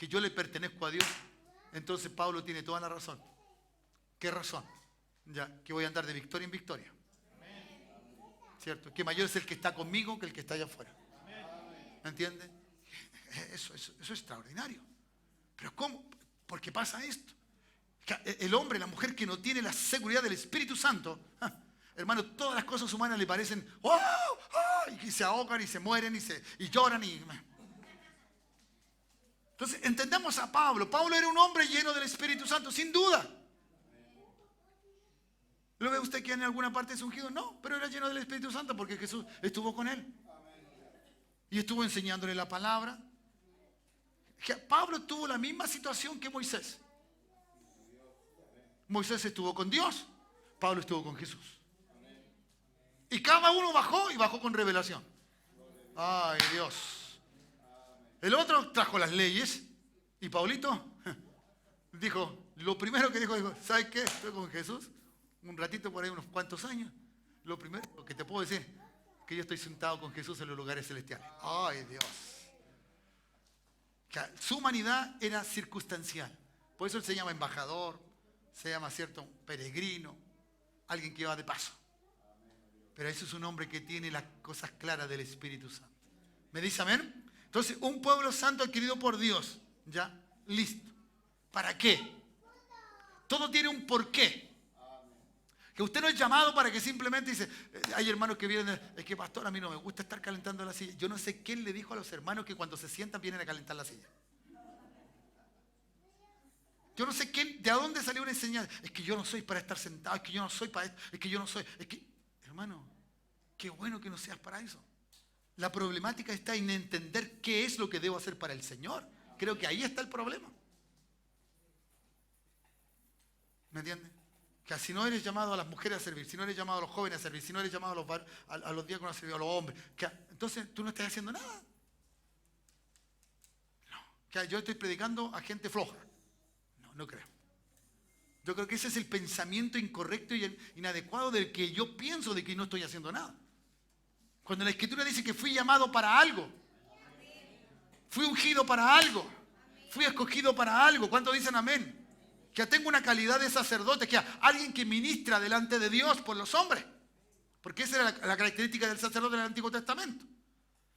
yo le pertenezco a Dios, entonces Pablo tiene toda la razón. ¿Qué razón? Ya, que voy a andar de victoria en victoria. ¿Cierto? Que mayor es el que está conmigo que el que está allá afuera. ¿Me entiende? Eso es extraordinario. Pero ¿cómo? ¿Por qué pasa esto? El hombre, la mujer que no tiene la seguridad del Espíritu Santo, hermano, todas las cosas humanas le parecen, ¡oh! ¡Oh! Y se ahogan y se mueren y lloran. Entonces, entendamos a Pablo. Pablo era un hombre lleno del Espíritu Santo, sin duda. ¿Lo ve usted que en alguna parte es ungido? No, pero era lleno del Espíritu Santo porque Jesús estuvo con él. Y estuvo enseñándole la palabra. Pablo tuvo la misma situación que Moisés. Moisés estuvo con Dios, Pablo estuvo con Jesús. Y cada uno bajó con revelación. Ay, Dios. El otro trajo las leyes y Paulito dijo, lo primero que dijo, ¿sabes qué? Estoy con Jesús un ratito por ahí, unos cuantos años. Lo primero que te puedo decir, que yo estoy sentado con Jesús en los lugares celestiales. ¡Ay, Dios! Su humanidad era circunstancial. Por eso él se llama embajador, se llama, ¿cierto?, peregrino, alguien que va de paso. Pero eso es un hombre que tiene las cosas claras del Espíritu Santo. ¿Me dice amén? Entonces, un pueblo santo adquirido por Dios. ¿Ya? Listo. ¿Para qué? Todo tiene un porqué. Que usted no es llamado para que simplemente dice, hay hermanos que vienen, es que pastor, a mí no me gusta estar calentando la silla. Yo no sé quién le dijo a los hermanos que cuando se sientan vienen a calentar la silla. Yo no sé quién, de dónde salió una enseñanza. Es que yo no soy para estar sentado, es que yo no soy para esto, es que yo no soy, es que, hermano, qué bueno que no seas para eso. La problemática está en entender qué es lo que debo hacer para el Señor. Creo que ahí está el problema. ¿Me entiendes? Que si no eres llamado a las mujeres a servir, si no eres llamado a los jóvenes a servir, si no eres llamado a los diáconos a servir, a los hombres, entonces tú no estás haciendo nada. No. Que yo estoy predicando a gente floja. No creo. Yo creo que ese es el pensamiento incorrecto y inadecuado del que yo pienso de que no estoy haciendo nada. Cuando la Escritura dice que fui llamado para algo, fui ungido para algo, fui escogido para algo. ¿Cuántos dicen amén? Que tengo una calidad de sacerdote, que alguien que ministra delante de Dios por los hombres. Porque esa era la característica del sacerdote del Antiguo Testamento.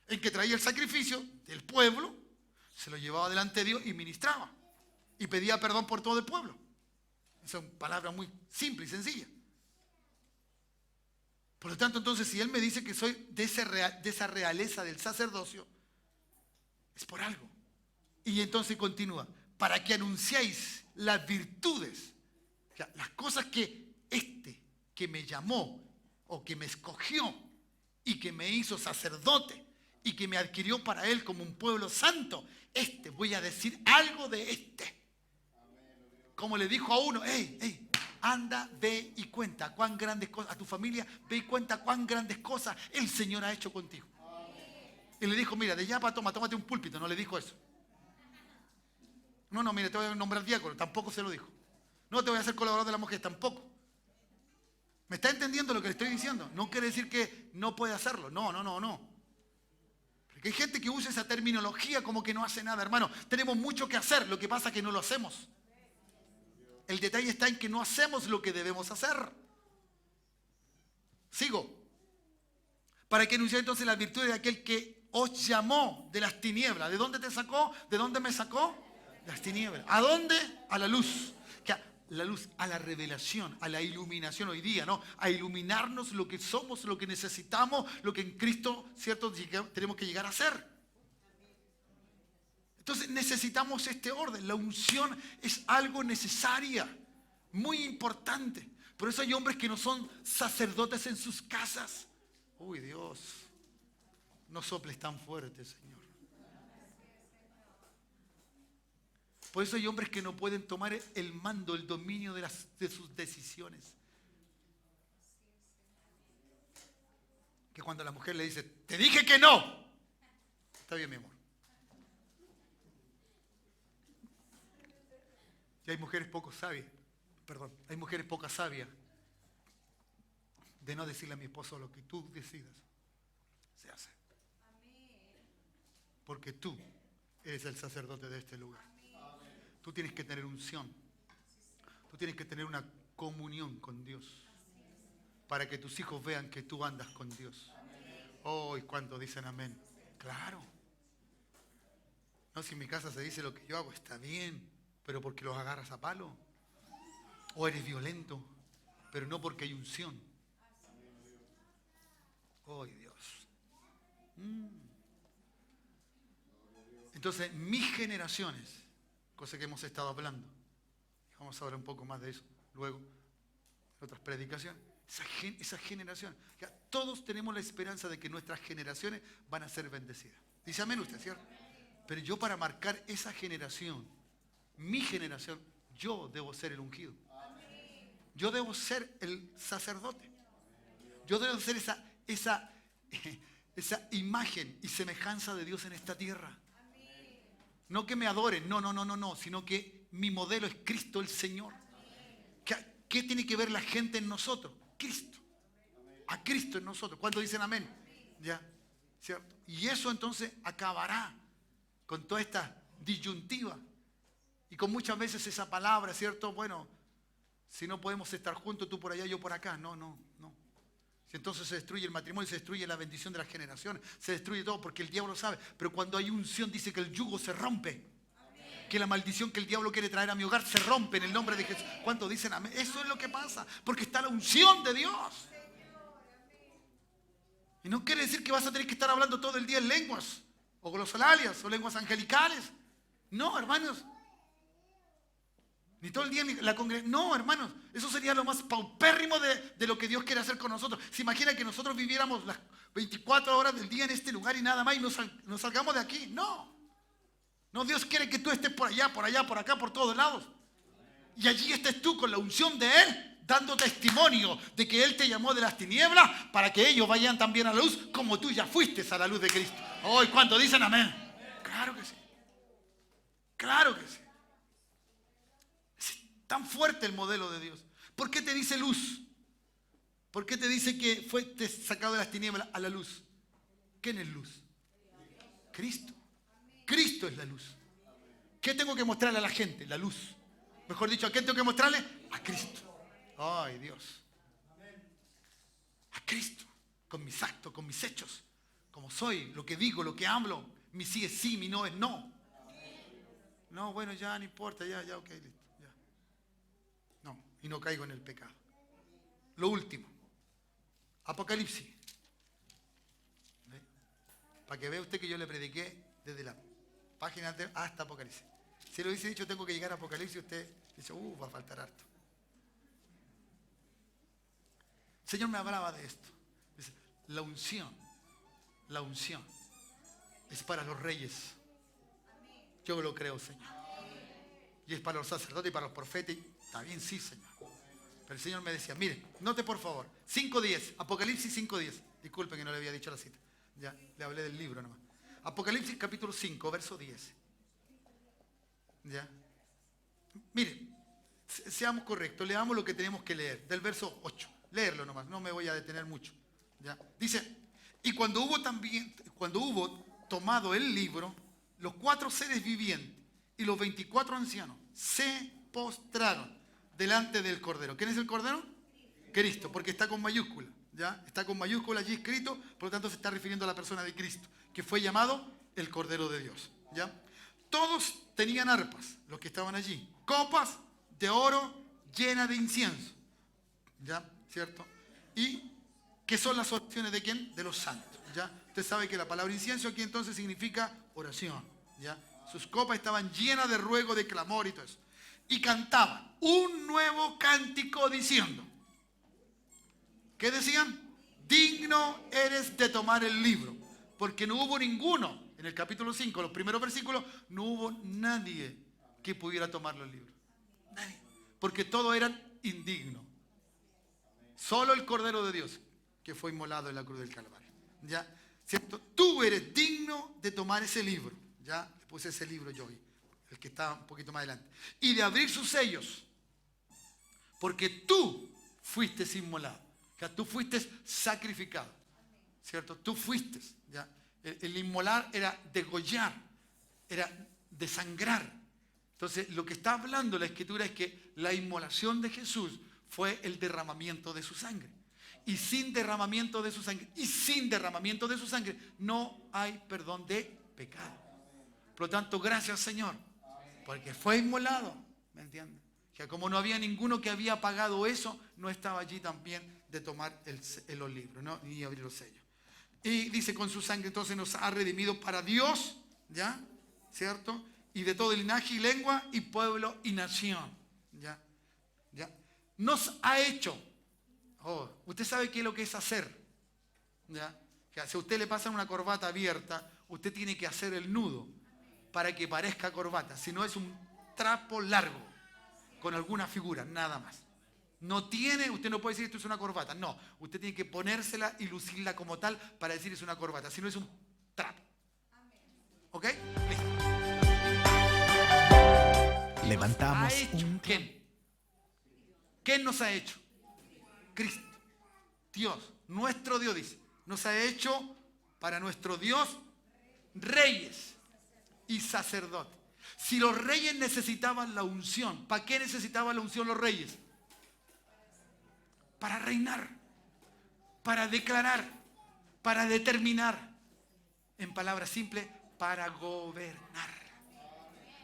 En que traía el sacrificio del pueblo, se lo llevaba delante de Dios y ministraba. Y pedía perdón por todo el pueblo. Esa es una palabra muy simple y sencilla. Por lo tanto, entonces, si Él me dice que soy de esa realeza del sacerdocio, es por algo. Y entonces continúa, para que anunciéis las virtudes, o sea, las cosas que que me llamó, o que me escogió, y que me hizo sacerdote, y que me adquirió para Él como un pueblo santo, voy a decir algo de Como le dijo a uno, anda, ve y cuenta cuán grandes cosas, a tu familia, ve y cuenta cuán grandes cosas el Señor ha hecho contigo. Y le dijo, mira, de ya para tómate un púlpito, no le dijo eso. No, mira, te voy a nombrar diácono, tampoco se lo dijo. No, te voy a hacer colaborador de la mujer, tampoco. ¿Me está entendiendo lo que le estoy diciendo? No quiere decir que no puede hacerlo, no. Porque hay gente que usa esa terminología como que no hace nada, hermano. Tenemos mucho que hacer, lo que pasa es que no lo hacemos. El detalle está en que no hacemos lo que debemos hacer. Sigo. Para que anunciéis entonces las virtudes de aquel que os llamó de las tinieblas. ¿De dónde te sacó? ¿De dónde me sacó? De las tinieblas. ¿A dónde? A la luz. La luz, a la revelación, a la iluminación hoy día, ¿no? A iluminarnos lo que somos, lo que necesitamos, lo que en Cristo, ¿cierto?, tenemos que llegar a ser. Entonces necesitamos este orden. La unción es algo necesaria, muy importante. Por eso hay hombres que no son sacerdotes en sus casas. Uy, Dios, no soples tan fuerte, Señor. Por eso hay hombres que no pueden tomar el mando, el dominio de sus decisiones. Que cuando la mujer le dice, te dije que no. Está bien, mi amor. Y hay mujeres poco sabias, hay mujeres poco sabias de no decirle a mi esposo lo que tú decidas. Se hace. Porque tú eres el sacerdote de este lugar. Tú tienes que tener unción. Tú tienes que tener una comunión con Dios. Para que tus hijos vean que tú andas con Dios. Oh, ¿y cuántos dicen amén? Claro. No, si en mi casa se dice lo que yo hago está bien, pero porque los agarras a palo. O eres violento, pero no porque hay unción. Oh, Dios. Entonces, mis generaciones, cosa que hemos estado hablando, vamos a hablar un poco más de eso luego, en otras predicaciones, esa generación, todos tenemos la esperanza de que nuestras generaciones van a ser bendecidas. Dice amén usted, ¿cierto? Pero yo, para marcar esa generación, mi generación, yo debo ser el ungido. Yo debo ser el sacerdote. Yo debo ser esa imagen y semejanza de Dios en esta tierra. No que me adoren, no, sino que mi modelo es Cristo el Señor. ¿Qué tiene que ver la gente en nosotros? Cristo. A Cristo en nosotros. ¿Cuántos dicen amén? ¿Ya? ¿Cierto? Y eso entonces acabará con toda esta disyuntiva. Y con muchas veces esa palabra, ¿cierto? Bueno, si no podemos estar juntos, tú por allá, yo por acá. No. Si entonces se destruye el matrimonio, se destruye la bendición de las generaciones, se destruye todo porque el diablo sabe. Pero cuando hay unción dice que el yugo se rompe. Amén. Que la maldición que el diablo quiere traer a mi hogar se rompe en el nombre de Jesús. ¿Cuántos dicen amén? Eso es lo que pasa, porque está la unción de Dios. Y no quiere decir que vas a tener que estar hablando todo el día en lenguas, o glosalalias, o lenguas angelicales. No, hermanos. Ni todo el día la congregación. No, hermanos. Eso sería lo más paupérrimo de lo que Dios quiere hacer con nosotros. ¿Se imagina que nosotros viviéramos las 24 horas del día en este lugar y nada más y nos salgamos de aquí? No. No, Dios quiere que tú estés por allá, por acá, por todos lados. Y allí estés tú con la unción de Él, dando testimonio de que Él te llamó de las tinieblas para que ellos vayan también a la luz como tú ya fuiste a la luz de Cristo. Hoy, ¿cuántos dicen amén? Claro que sí. Claro que sí. Tan fuerte el modelo de Dios. ¿Por qué te dice luz? ¿Por qué te dice que fuiste sacado de las tinieblas a la luz? ¿Quién es luz? Cristo. Cristo es la luz. ¿Qué tengo que mostrarle a la gente? La luz. Mejor dicho, ¿a quién tengo que mostrarle? A Cristo. Ay, Dios. A Cristo. Con mis actos, con mis hechos. Como soy, lo que digo, lo que hablo. Mi sí es sí, mi no es no. No, bueno, ya no importa, ya, ok, listo. No, y no caigo en el pecado. Lo último, Apocalipsis. ¿Ve? Para que vea usted que yo le prediqué desde la página anterior hasta Apocalipsis. Si lo hubiese dicho tengo que llegar a Apocalipsis, usted dice, va a faltar harto. El Señor me hablaba de esto. Dice, la unción es para los reyes. Yo lo creo, Señor. Y es para los sacerdotes y para los profetas. Está bien, sí, Señor. Pero el Señor me decía, mire, note por favor, 5:10, Apocalipsis 5:10. Disculpen que no le había dicho la cita. Ya, le hablé del libro nomás. Apocalipsis capítulo 5, verso 10. Ya. Mire, seamos correctos, leamos lo que tenemos que leer, del verso 8. Leerlo nomás, no me voy a detener mucho. Ya. Dice, y cuando hubo tomado el libro, los 4 seres vivientes y los 24 ancianos se postraron delante del Cordero. ¿Quién es el Cordero? Cristo, porque está con mayúscula. ¿Ya? Está con mayúscula allí escrito, por lo tanto se está refiriendo a la persona de Cristo, que fue llamado el Cordero de Dios. ¿Ya? Todos tenían arpas, los que estaban allí, copas de oro llenas de incienso. ¿Ya? ¿Cierto? ¿Y qué son las oraciones de quién? De los santos. ¿Ya? Usted sabe que la palabra incienso aquí entonces significa oración. ¿Ya? Sus copas estaban llenas de ruego, de clamor y todo eso. Y cantaban un nuevo cántico diciendo, ¿qué decían? Digno eres de tomar el libro, porque no hubo ninguno, en el capítulo 5, los primeros versículos, no hubo nadie que pudiera tomar los libros. Nadie. Porque todos eran indignos. Solo el Cordero de Dios, que fue inmolado en la cruz del Calvario. ¿Ya? ¿Cierto? Tú eres digno de tomar ese libro. Ya le puse ese libro yo hoy, el que está un poquito más adelante. Y de abrir sus sellos, porque tú fuiste inmolado. O sea, tú fuiste sacrificado. ¿Cierto? Tú fuiste. ¿Ya? El inmolar era degollar, era desangrar. Entonces, lo que está hablando la Escritura es que la inmolación de Jesús fue el derramamiento de su sangre. Y sin derramamiento de su sangre, no hay perdón de pecado. Por lo tanto, gracias, Señor, porque fue inmolado. ¿Me entiendes? Que como no había ninguno que había pagado eso, no estaba allí también de tomar los libros, ¿no? Ni abrir los sellos. Y dice, con su sangre entonces nos ha redimido para Dios, ¿ya? ¿Cierto? Y de todo linaje y lengua y pueblo y nación, ¿ya? ¿Ya? Nos ha hecho. Usted sabe qué es lo que es hacer, ¿ya? Que si a usted le pasa una corbata abierta, usted tiene que hacer el nudo para que parezca corbata. Si no, es un trapo largo con alguna figura, nada más. Usted no puede decir esto es una corbata. No, usted tiene que ponérsela y lucirla como tal para decir es una corbata. Si no, es un trapo. ¿Ok? Listo. Levantamos un... ¿Quién nos ha hecho? Cristo. Dios, nuestro Dios dice, nos ha hecho para nuestro Dios, reyes y sacerdotes. Si los reyes necesitaban la unción, ¿para qué necesitaban la unción los reyes? Para reinar, para declarar, para determinar. En palabras simples, para gobernar.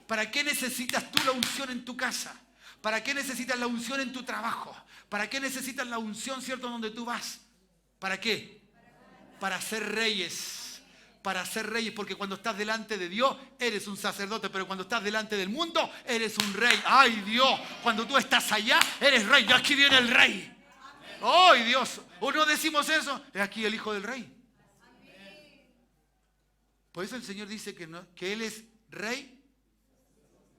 ¿Para qué necesitas tú la unción en tu casa? ¿Para qué necesitas la unción en tu trabajo? ¿Para qué necesitas la unción, cierto, donde tú vas? ¿Para qué? Para ser reyes. Para ser reyes, porque cuando estás delante de Dios, eres un sacerdote, pero cuando estás delante del mundo, eres un rey. ¡Ay, Dios! Cuando tú estás allá, eres rey. Y aquí viene el rey. ¡Ay, Dios! ¿O no decimos eso? Es aquí el hijo del rey. Por eso el Señor dice que Él es rey.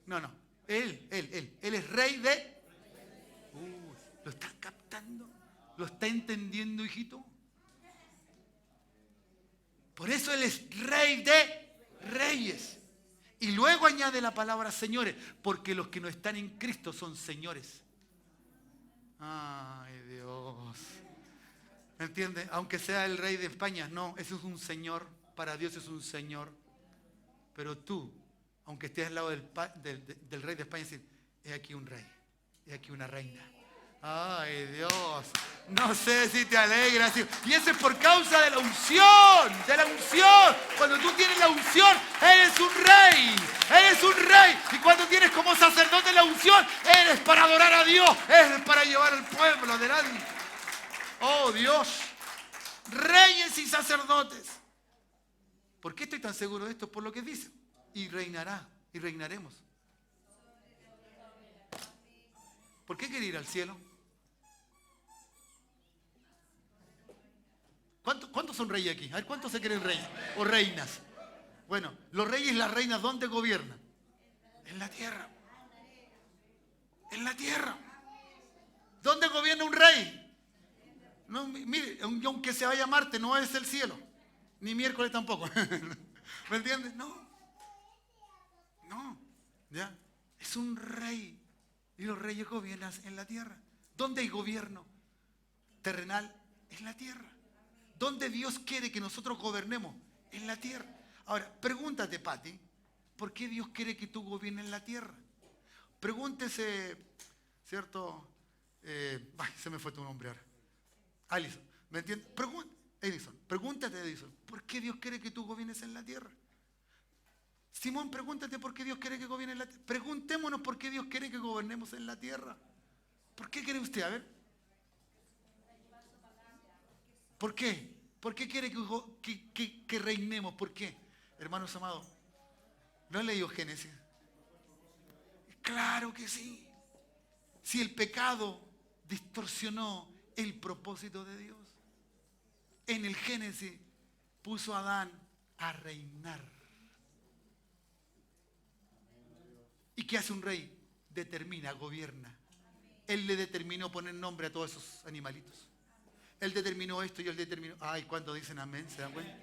No. Él es rey de... ¿Lo estás captando? ¿Lo está entendiendo, hijito? Por eso Él es rey de reyes. Y luego añade la palabra señores, porque los que no están en Cristo son señores. Ay, Dios. ¿Me entiende? Aunque sea el rey de España, no, eso es un señor. Para Dios es un señor. Pero tú, aunque estés al lado del rey de España, decir, he aquí un rey, he aquí una reina. Ay, Dios. No sé si te alegras. Y eso es por causa de la unción. De la unción. Cuando tú tienes la unción, eres un rey. Eres un rey. Y cuando tienes como sacerdote la unción, eres para adorar a Dios. Eres para llevar al pueblo adelante. Oh, Dios. Reyes y sacerdotes. ¿Por qué estoy tan seguro de esto? Por lo que dice. Y reinará. Y reinaremos. ¿Por qué quiere ir al cielo? ¿Cuántos son reyes aquí? A ver, ¿cuántos se creen reyes o reinas? Bueno, los reyes y las reinas, ¿dónde gobiernan? En la tierra. En la tierra. ¿Dónde gobierna un rey? No, mire, aunque se vaya a Marte, no es el cielo. Ni miércoles tampoco. ¿Me entiendes? No. ¿Ya? Es un rey. Y los reyes gobiernan en la tierra. ¿Dónde hay gobierno terrenal? En la tierra. ¿Dónde Dios quiere que nosotros gobernemos? En la tierra. Ahora, pregúntate, Pati, ¿por qué Dios quiere que tú gobiernes en la tierra? Pregúntese, ¿cierto? Se me fue tu nombre ahora. Alison, ¿me entiendes? Pregúntate, Edison, ¿por qué Dios quiere que tú gobiernes en la tierra? Simón, pregúntate por qué Dios quiere que gobierne en la tierra. Preguntémonos por qué Dios quiere que gobernemos en la tierra. ¿Por qué quiere usted? A ver. ¿Por qué? ¿Por qué quiere que reinemos? ¿Por qué? Hermanos amados, ¿no he leído Génesis? Claro que sí. Si el pecado distorsionó el propósito de Dios. En el Génesis puso a Adán a reinar. ¿Y qué hace un rey? Determina, gobierna. Él le determinó poner nombre a todos esos animalitos. Él determinó esto y él determinó... Ay, ¿cuántos dicen amén? ¿Se dan cuenta?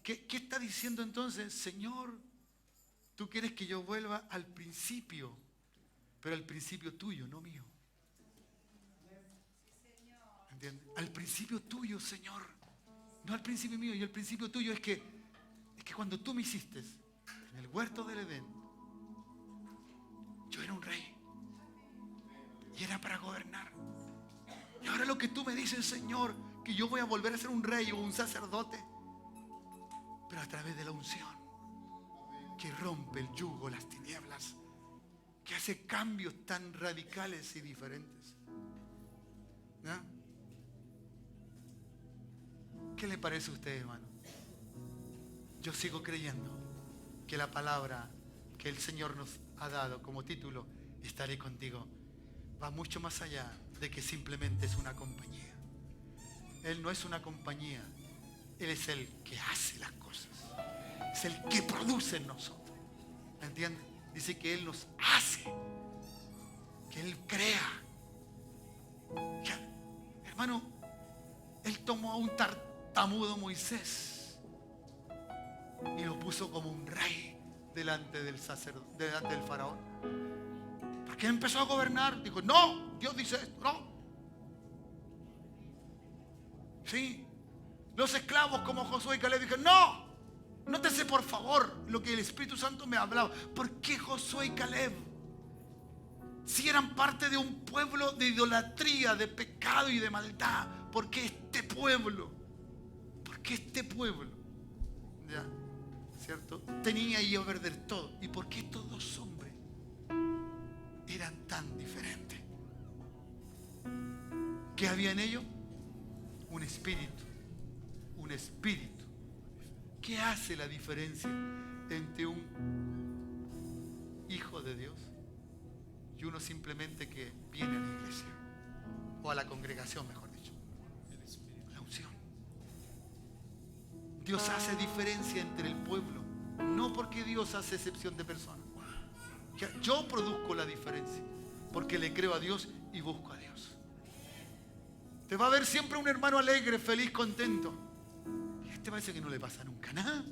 ¿Qué está diciendo entonces? Señor, tú quieres que yo vuelva al principio, pero al principio tuyo, no mío. ¿Entiendes? Al principio tuyo, Señor. No al principio mío. Y el principio tuyo es que cuando tú me hiciste en el huerto del Edén, yo era un rey. Y era para gobernar. Y ahora lo que tú me dices, Señor, que yo voy a volver a ser un rey o un sacerdote, pero a través de la unción, que rompe el yugo, las tinieblas, que hace cambios tan radicales y diferentes. ¿No? ¿Qué le parece a usted, hermano? Yo sigo creyendo que la palabra que el Señor nos ha dado como título, estaré contigo, va mucho más allá de que simplemente es una compañía. Él no es una compañía. Él es el que hace las cosas. Es el que produce en nosotros. ¿Me entiendes? Dice que Él nos hace. Que Él crea. Hermano, Él tomó a un tartamudo Moisés y lo puso como un rey delante del sacerdote, delante del faraón. Porque él empezó a gobernar. Dijo, no, Dios dice esto, no. Sí, Los esclavos como Josué y Caleb dijeron, no, nótese por favor lo que el Espíritu Santo me ha hablado. ¿Por qué Josué y Caleb? Si eran parte de un pueblo de idolatría, de pecado y de maldad, ¿por qué este pueblo? ¿Por qué este pueblo? ¿Ya? ¿Cierto? Tenía y iba a perder todo. ¿Y por qué estos dos hombres eran tan diferentes? ¿Qué había en ellos? Un espíritu. Un espíritu. ¿Qué hace la diferencia entre un hijo de Dios y uno simplemente que viene a la iglesia? O a la congregación, mejor dicho. La unción. Dios hace diferencia entre el pueblo. No porque Dios hace excepción de personas. Yo produzco la diferencia. Porque le creo a Dios y busco a Dios. Te va a ver siempre un hermano alegre, feliz, contento. Y a este parece que no le pasa nunca nada.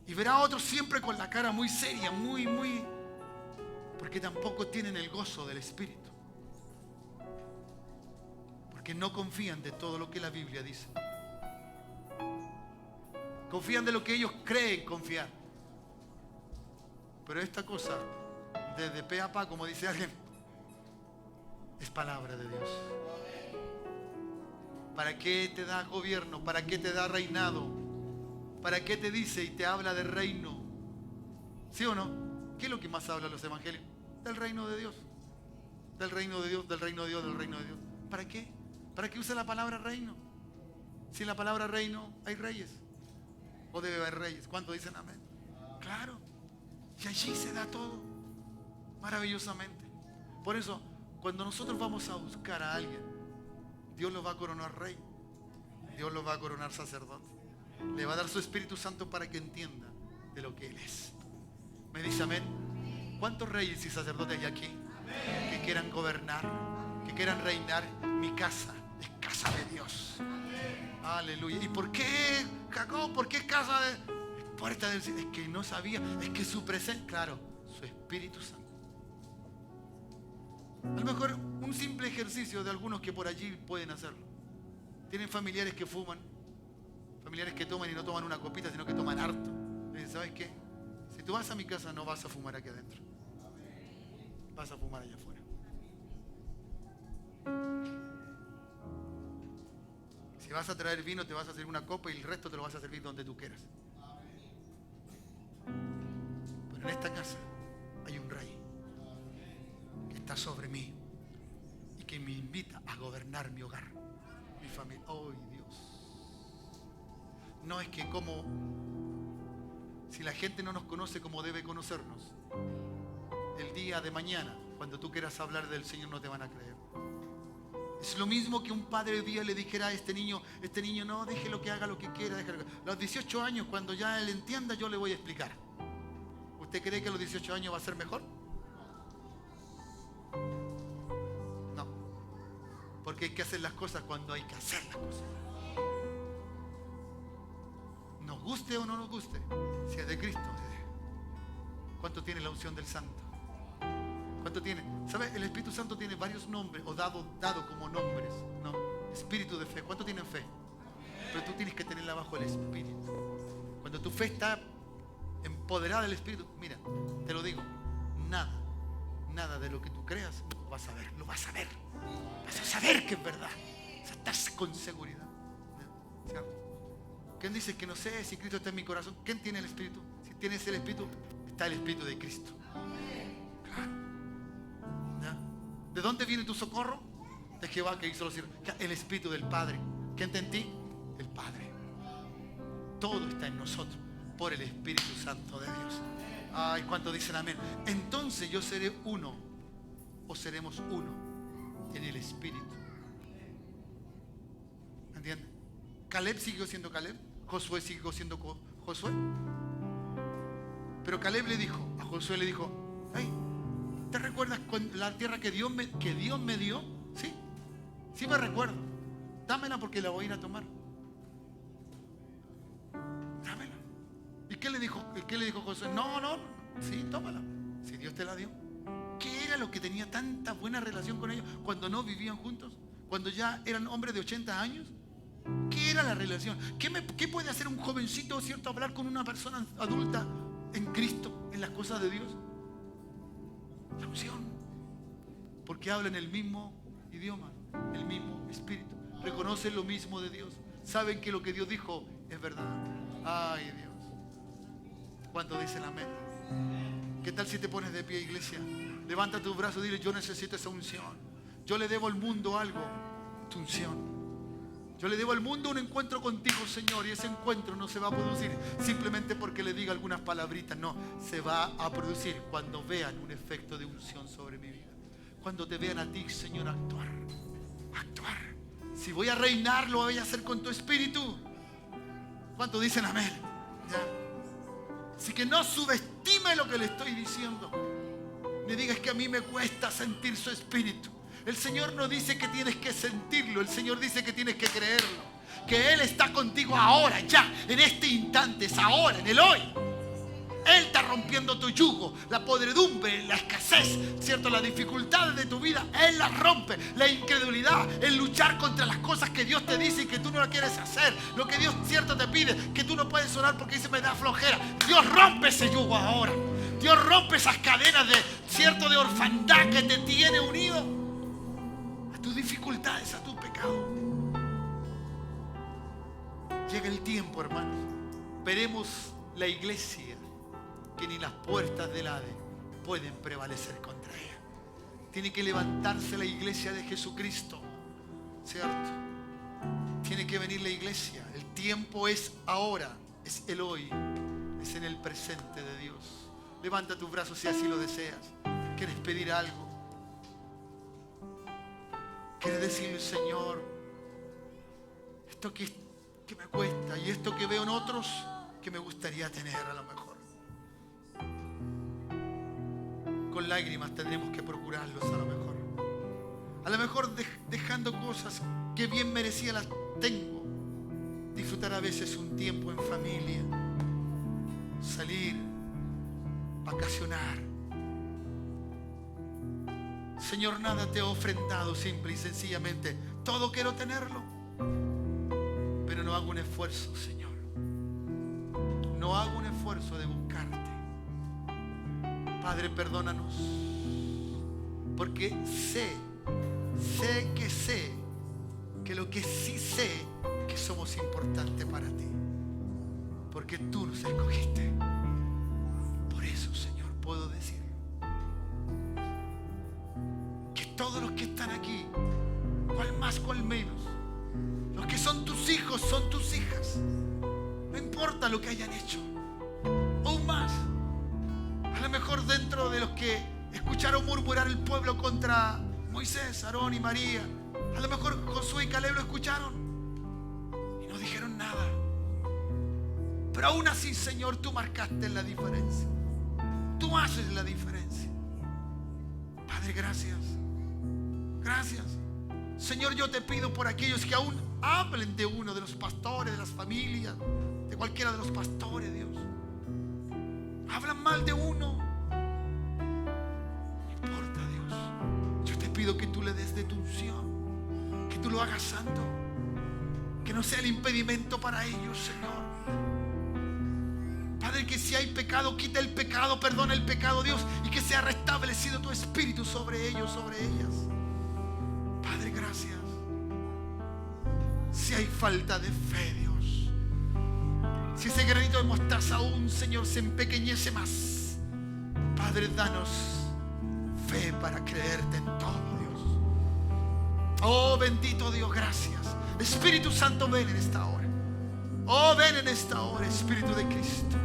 Y verá a otros siempre con la cara muy seria, muy... Porque tampoco tienen el gozo del Espíritu. Porque no confían de todo lo que la Biblia dice. Confían de lo que ellos creen confiar. Pero esta cosa, desde pe a pa, como dice alguien, es palabra de Dios. ¿Para qué te da gobierno? ¿Para qué te da reinado? ¿Para qué te dice y te habla de reino? ¿Sí o no? ¿Qué es lo que más hablan los evangelios? Del reino de Dios. Del reino de Dios, del reino de Dios, del reino de Dios. ¿Para qué? ¿Para qué usa la palabra reino? Si en la palabra reino hay reyes. O debe haber reyes. ¿Cuántos dicen amén? Claro. Y allí se da todo. Maravillosamente. Por eso, cuando nosotros vamos a buscar a alguien, Dios lo va a coronar rey. Dios lo va a coronar sacerdote. Le va a dar su Espíritu Santo para que entienda de lo que Él es. ¿Me dice amén? ¿Cuántos reyes y sacerdotes hay aquí? Que quieran gobernar, que quieran reinar? Mi casa es casa de Dios. Aleluya. ¿Y por qué, Jacob? ¿Por qué casa de puerta del cielo? Es que no sabía, es que su presencia, claro, su Espíritu Santo. A lo mejor un simple ejercicio de algunos que por allí pueden hacerlo. Tienen familiares que fuman, familiares que toman y no toman una copita, sino que toman harto. Y dicen, ¿sabes qué? Si tú vas a mi casa no vas a fumar aquí adentro. Vas a fumar allá afuera. Si vas a traer vino, te vas a servir una copa y el resto te lo vas a servir donde tú quieras. Pero en esta casa hay un rey que está sobre mí y que me invita a gobernar mi hogar, mi familia. ¡Oh, Dios! No es que como si la gente no nos conoce como debe conocernos, el día de mañana, cuando tú quieras hablar del Señor, no te van a creer. Es lo mismo que un padre hoy día le dijera a este niño, no, déjelo que haga lo que quiera. Déjelo. A los 18 años, cuando ya él entienda, yo le voy a explicar. ¿Usted cree que a los 18 años va a ser mejor? No. Porque hay que hacer las cosas cuando hay que hacer las cosas. Nos guste o no nos guste, si es de Cristo. ¿Cuánto tiene la unción del Santo? ¿Cuánto tiene? ¿Sabe? El Espíritu Santo tiene varios nombres, o dado como nombres, ¿no? Espíritu de fe. ¿Cuánto tienen fe? Pero tú tienes que tenerla bajo el Espíritu. Cuando tu fe está empoderada del Espíritu, mira, te lo digo, nada de lo que tú creas lo vas a ver, vas a saber que es verdad. O sea, estás con seguridad, ¿cierto? ¿Quién dice que no sé si Cristo está en mi corazón? ¿Quién tiene el Espíritu? Si tienes el Espíritu, está el Espíritu de Cristo. Claro. ¿Ya? ¿De dónde viene tu socorro? De Jehová que hizo los cielos. El Espíritu del Padre. ¿Quién está en ti? El Padre. Todo está en nosotros por el Espíritu Santo de Dios. Ay, ¿cuántos dicen amén? Entonces yo seré uno, o seremos uno en el Espíritu. ¿Entiendes? Caleb siguió siendo Caleb, Josué siguió siendo Josué. Pero Caleb le dijo, a Josué le dijo, hey, ¿te recuerdas la tierra que Dios me dio? Sí me recuerdo. Dámela porque la voy a ir a tomar. Dámela. ¿Y qué le dijo Josué? No, sí, tómala. Si Dios te la dio. ¿Qué era lo que tenía tanta buena relación con ellos cuando no vivían juntos? Cuando ya eran hombres de 80 años. ¿Qué ¿Qué era la relación? ¿Qué puede hacer un jovencito, cierto, hablar con una persona adulta en Cristo, en las cosas de Dios? La unción. Porque hablan el mismo idioma, el mismo espíritu. Reconocen lo mismo de Dios. Saben que lo que Dios dijo es verdad. Ay, Dios. ¿Cuántos dicen amén? ¿Qué tal si te pones de pie, iglesia? Levanta tus brazos y dile: yo necesito esa unción. Yo le debo al mundo algo, tu unción. Yo le debo al mundo un encuentro contigo, Señor, y ese encuentro no se va a producir simplemente porque le diga algunas palabritas. No, se va a producir cuando vean un efecto de unción sobre mi vida. Cuando te vean a ti, Señor, actuar. Si voy a reinar, lo voy a hacer con tu espíritu. ¿Cuántos dicen amén? ¿Ya? Así que no subestime lo que le estoy diciendo. Ni digas que a mí me cuesta sentir su espíritu. El Señor no dice que tienes que sentirlo. El Señor dice que tienes que creerlo. Que Él está contigo ahora, ya, en este instante, es ahora, en el hoy. Él está rompiendo tu yugo, la podredumbre, la escasez, ¿cierto? Las dificultades de tu vida, Él las rompe. La incredulidad, el luchar contra las cosas que Dios te dice y que tú no la quieres hacer. Lo que Dios, cierto, te pide, que tú no puedes orar porque dice: me da flojera. Dios rompe ese yugo ahora. Dios rompe esas cadenas de, cierto, de orfandad que te tiene unido a tus dificultades, a tu pecado. Llega el tiempo, hermanos. Veremos la iglesia que ni las puertas del Hades pueden prevalecer contra ella. Tiene que levantarse la iglesia de Jesucristo, ¿cierto? Tiene que venir la iglesia. El tiempo es ahora, es el hoy, es en el presente de Dios. Levanta tus brazos si así lo deseas. ¿Quieres pedir algo? ¿Quieres decirle: Señor, esto que me cuesta y esto que veo en otros que me gustaría tener a lo mejor? Con lágrimas tendremos que procurarlos a lo mejor. A lo mejor dejando cosas que bien merecía las tengo. Disfrutar a veces un tiempo en familia. Salir, vacacionar. Señor, nada te he ofrendado, simple y sencillamente. Todo quiero tenerlo. Pero no hago un esfuerzo, Señor. No hago un esfuerzo de buscarte. Padre, perdónanos, porque sé que lo que sí sé, que somos importantes para ti, porque tú nos escogiste. Por eso, Señor, puedo decir que todos los que están aquí, cual más, cual menos, los que son tus hijos, son tus hijas, no importa lo que hayan hecho, aún más. A lo mejor dentro de los que escucharon murmurar el pueblo contra Moisés, Aarón y María, a lo mejor Josué y Caleb lo escucharon y no dijeron nada. Pero aún así, Señor, tú marcaste la diferencia. Tú haces la diferencia. Padre, gracias. Gracias. Señor, yo te pido por aquellos que aún hablen de uno de los pastores, de las familias, de cualquiera de los pastores, Dios. Hablan mal de uno. No importa, Dios. Yo te pido que tú le des de tu unción, que tú lo hagas santo, que no sea el impedimento para ellos, Señor. Padre, que si hay pecado, quita el pecado, perdona el pecado, Dios, y que sea restablecido tu espíritu sobre ellos, sobre ellas. Padre, gracias. Si hay falta de fe, Dios, si ese granito de mostaza aún, Señor, se empequeñece más, Padre, danos fe para creerte en todo, Dios. Oh, bendito Dios, gracias. Espíritu Santo, ven en esta hora. Oh, ven en esta hora, Espíritu de Cristo,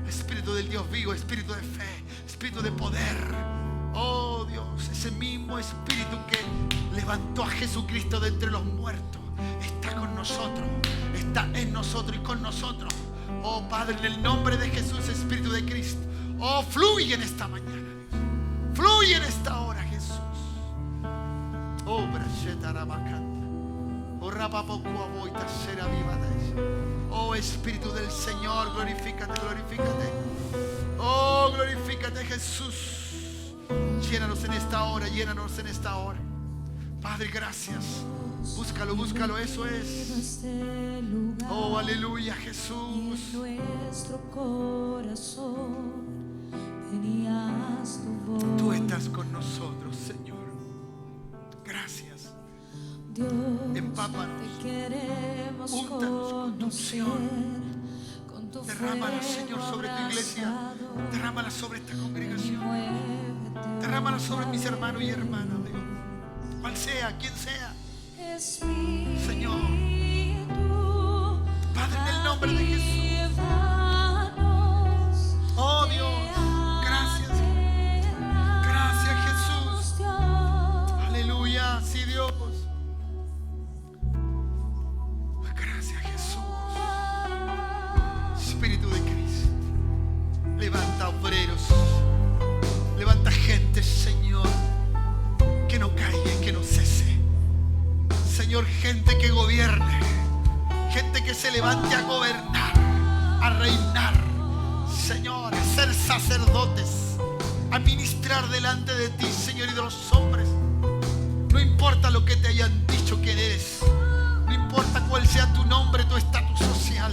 Espíritu del Dios vivo, Espíritu de fe, Espíritu de poder. Oh, Dios, ese mismo Espíritu que levantó a Jesucristo de entre los muertos está con nosotros, está en nosotros y con nosotros. Oh, Padre, en el nombre de Jesús, Espíritu de Cristo, oh, fluye en esta mañana, Dios. Fluye en esta hora, Jesús. Oh, oh, Espíritu del Señor, glorifícate, glorifícate. Oh, glorifícate, Jesús. Llénanos en esta hora, llénanos en esta hora. Padre, gracias. Búscalo, búscalo, eso es. Oh, aleluya, Jesús. En nuestro corazón tenías tu voz. Tú estás con nosotros, Señor. Gracias. Dios, Empápanos. te queremos Úntanos con tu unción. conocer, con tu Derrámala, fuego Señor, sobre tu iglesia. abrasador. Derrámala sobre esta congregación. Muévete, Derrámala sobre mis Padre. hermanos y hermanas, Dios. Cual sea, quien sea. Espíritu, Señor. Padre, en el nombre de Jesús. avívanos, Oh, Dios. Gracias. Gracias, Jesús. Dios. Aleluya. Sí, Dios. Gracias, Jesús. Espíritu de Cristo. Levanta obreros. Levanta gente, Señor, que no caiga y que no cese. Señor, gente que gobierne. Gente que se levante a gobernar, a reinar. Señor, a ser sacerdotes, a ministrar delante de ti, Señor, y de los hombres. No importa lo que te hayan dicho que eres. No importa cuál sea tu nombre, tu estatus social.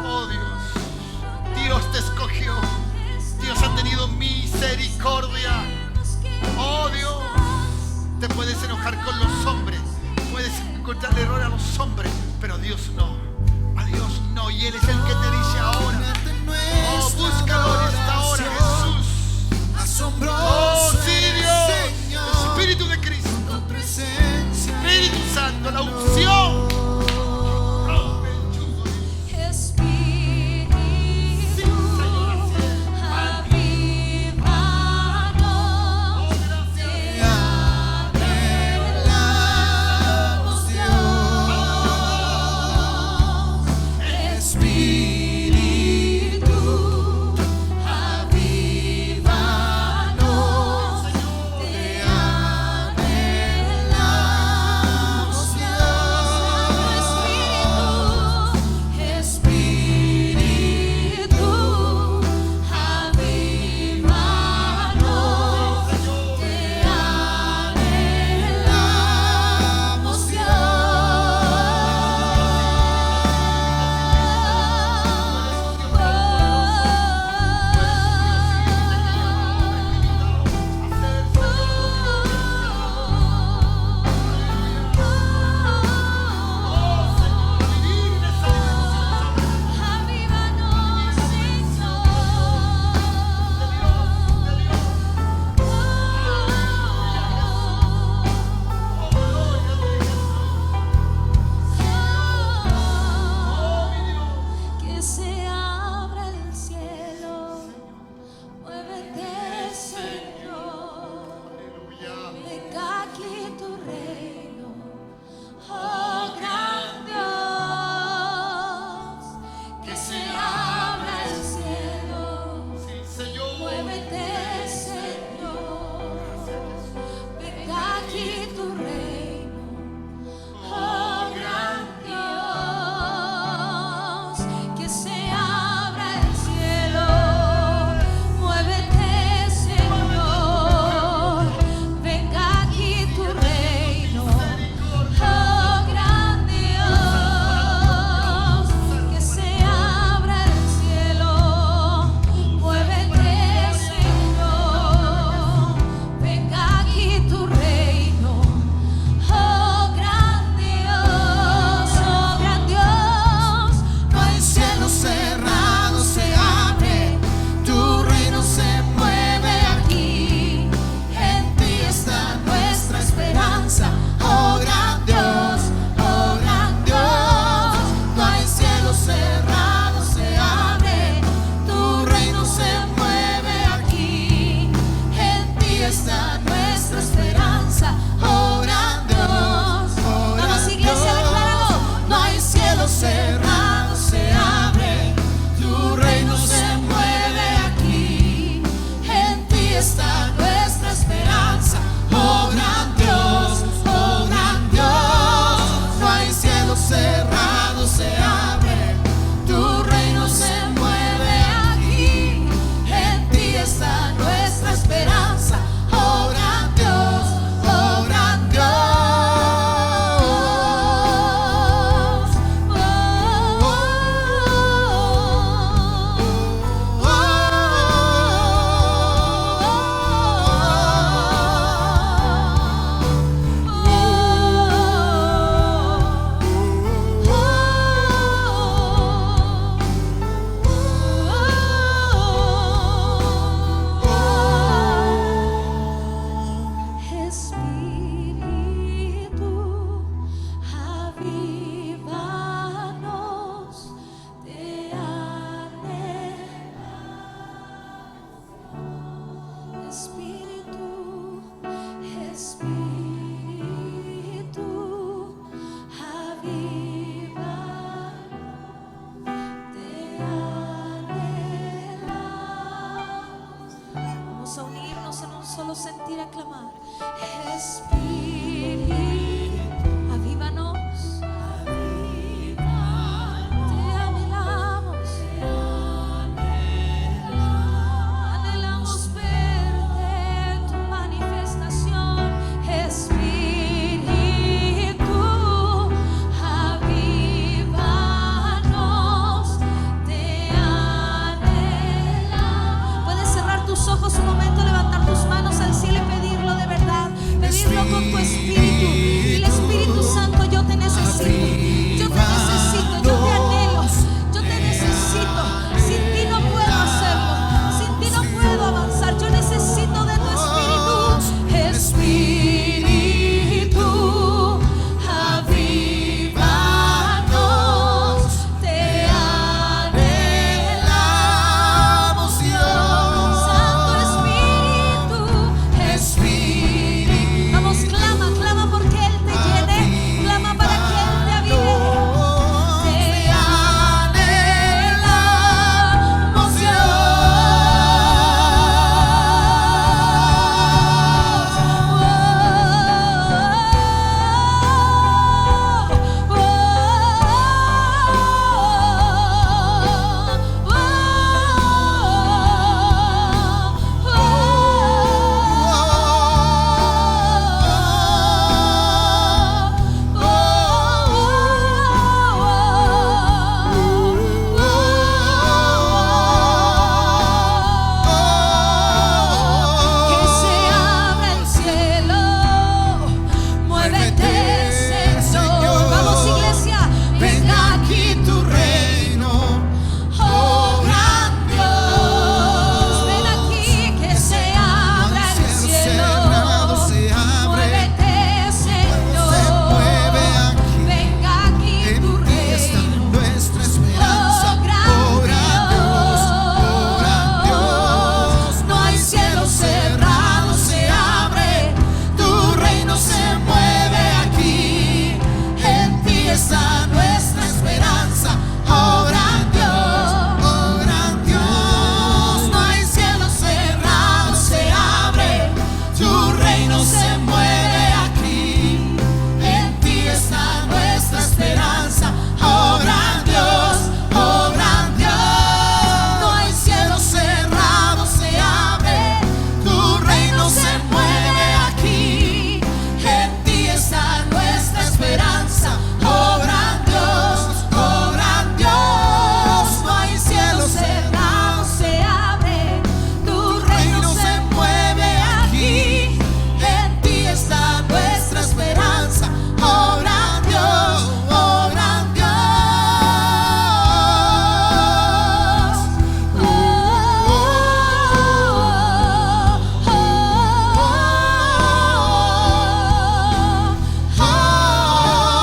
Oh, Dios. Dios te escogió. Dios ha tenido misericordia. Oh, Dios. Te puedes enojar con los hombres. Puedes encontrar error a los hombres. Pero a Dios no. A Dios no. Y Él es el que te dice ahora. Oh, búscalo en esta hora, Jesús. Oh, sí, Dios. Espíritu de Cristo. Espíritu Santo, la unción. Espíritu solo sentir a clamar. Espíritu, avívanos. Te anhelamos. Anhelamos verte en tu manifestación. Espíritu, avívanos. Te anhelamos. Puedes cerrar tus ojos un momento, levantar tus manos al cielo y pedirlo de verdad. Pedirlo con tu espíritu. Dile: Espíritu Santo, yo te necesito. Yo te necesito, yo te anhelo. Yo te necesito. Sin ti no puedo hacerlo. Sin ti no puedo avanzar. Yo necesito de tu espíritu. Espíritu, avívanos. Te anhelamos, Dios. Santo Espíritu, Espíritu. Vamos, clama, clama porque Él te llene. Clama para que Él te avive. Te anhelamos, Dios. Que se abra el cielo, muévete, Señor. Vamos, iglesia, venga aquí tu reino, oh gran Dios. Ven aquí, que se abra el cielo, muévete, Señor. Venga aquí tu reino, Nuestra oh esperanza, gran Dios. No hay cielo cerrado, se abre, tu reino se mueve aquí. En ti está nuestra esperanza, oh gran Dios, oh gran Dios. No hay cielo cerrado, se abre, tu reino se mueve aquí. En ti está nuestra esperanza, oh gran Dios, oh gran Dios. No hay cielo cerrado, se abre, tu reino se mueve aquí. En ti está nuestra esperanza, oh gran Dios, oh gran Dios. No hay cielo cerrado, se abre, tu reino se mueve aquí. En ti está nuestra esperanza, oh gran Dios, oh gran Dios.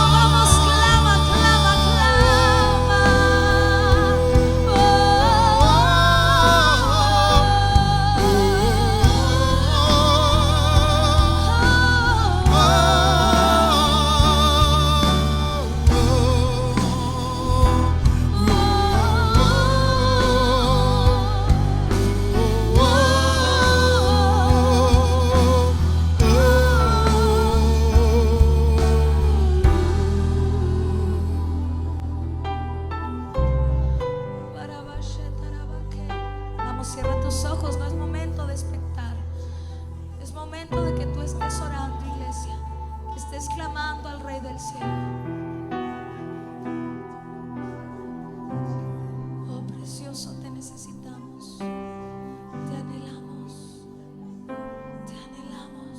Vamos, clama, clama, Vamos, cierra tus ojos, no es momento de expectar. Es momento de que tú estés orando, iglesia, que estés clamando al Rey del Cielo. Oh, precioso, te necesitamos. Te anhelamos. Te anhelamos.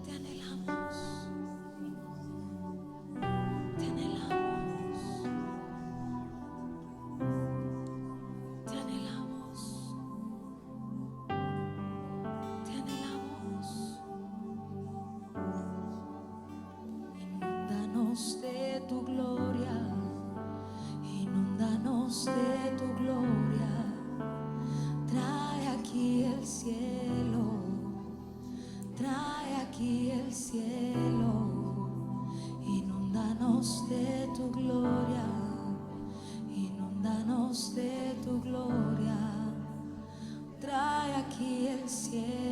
Te anhelamos. Te anhelamos. Te anhelamos. Te anhelamos. Inúndanos de tu gloria. Inúndanos de tu gloria. Trae aquí el cielo. Trae aquí el cielo. Inúndanos de tu gloria. Inúndanos de tu gloria. Trae aquí el cielo.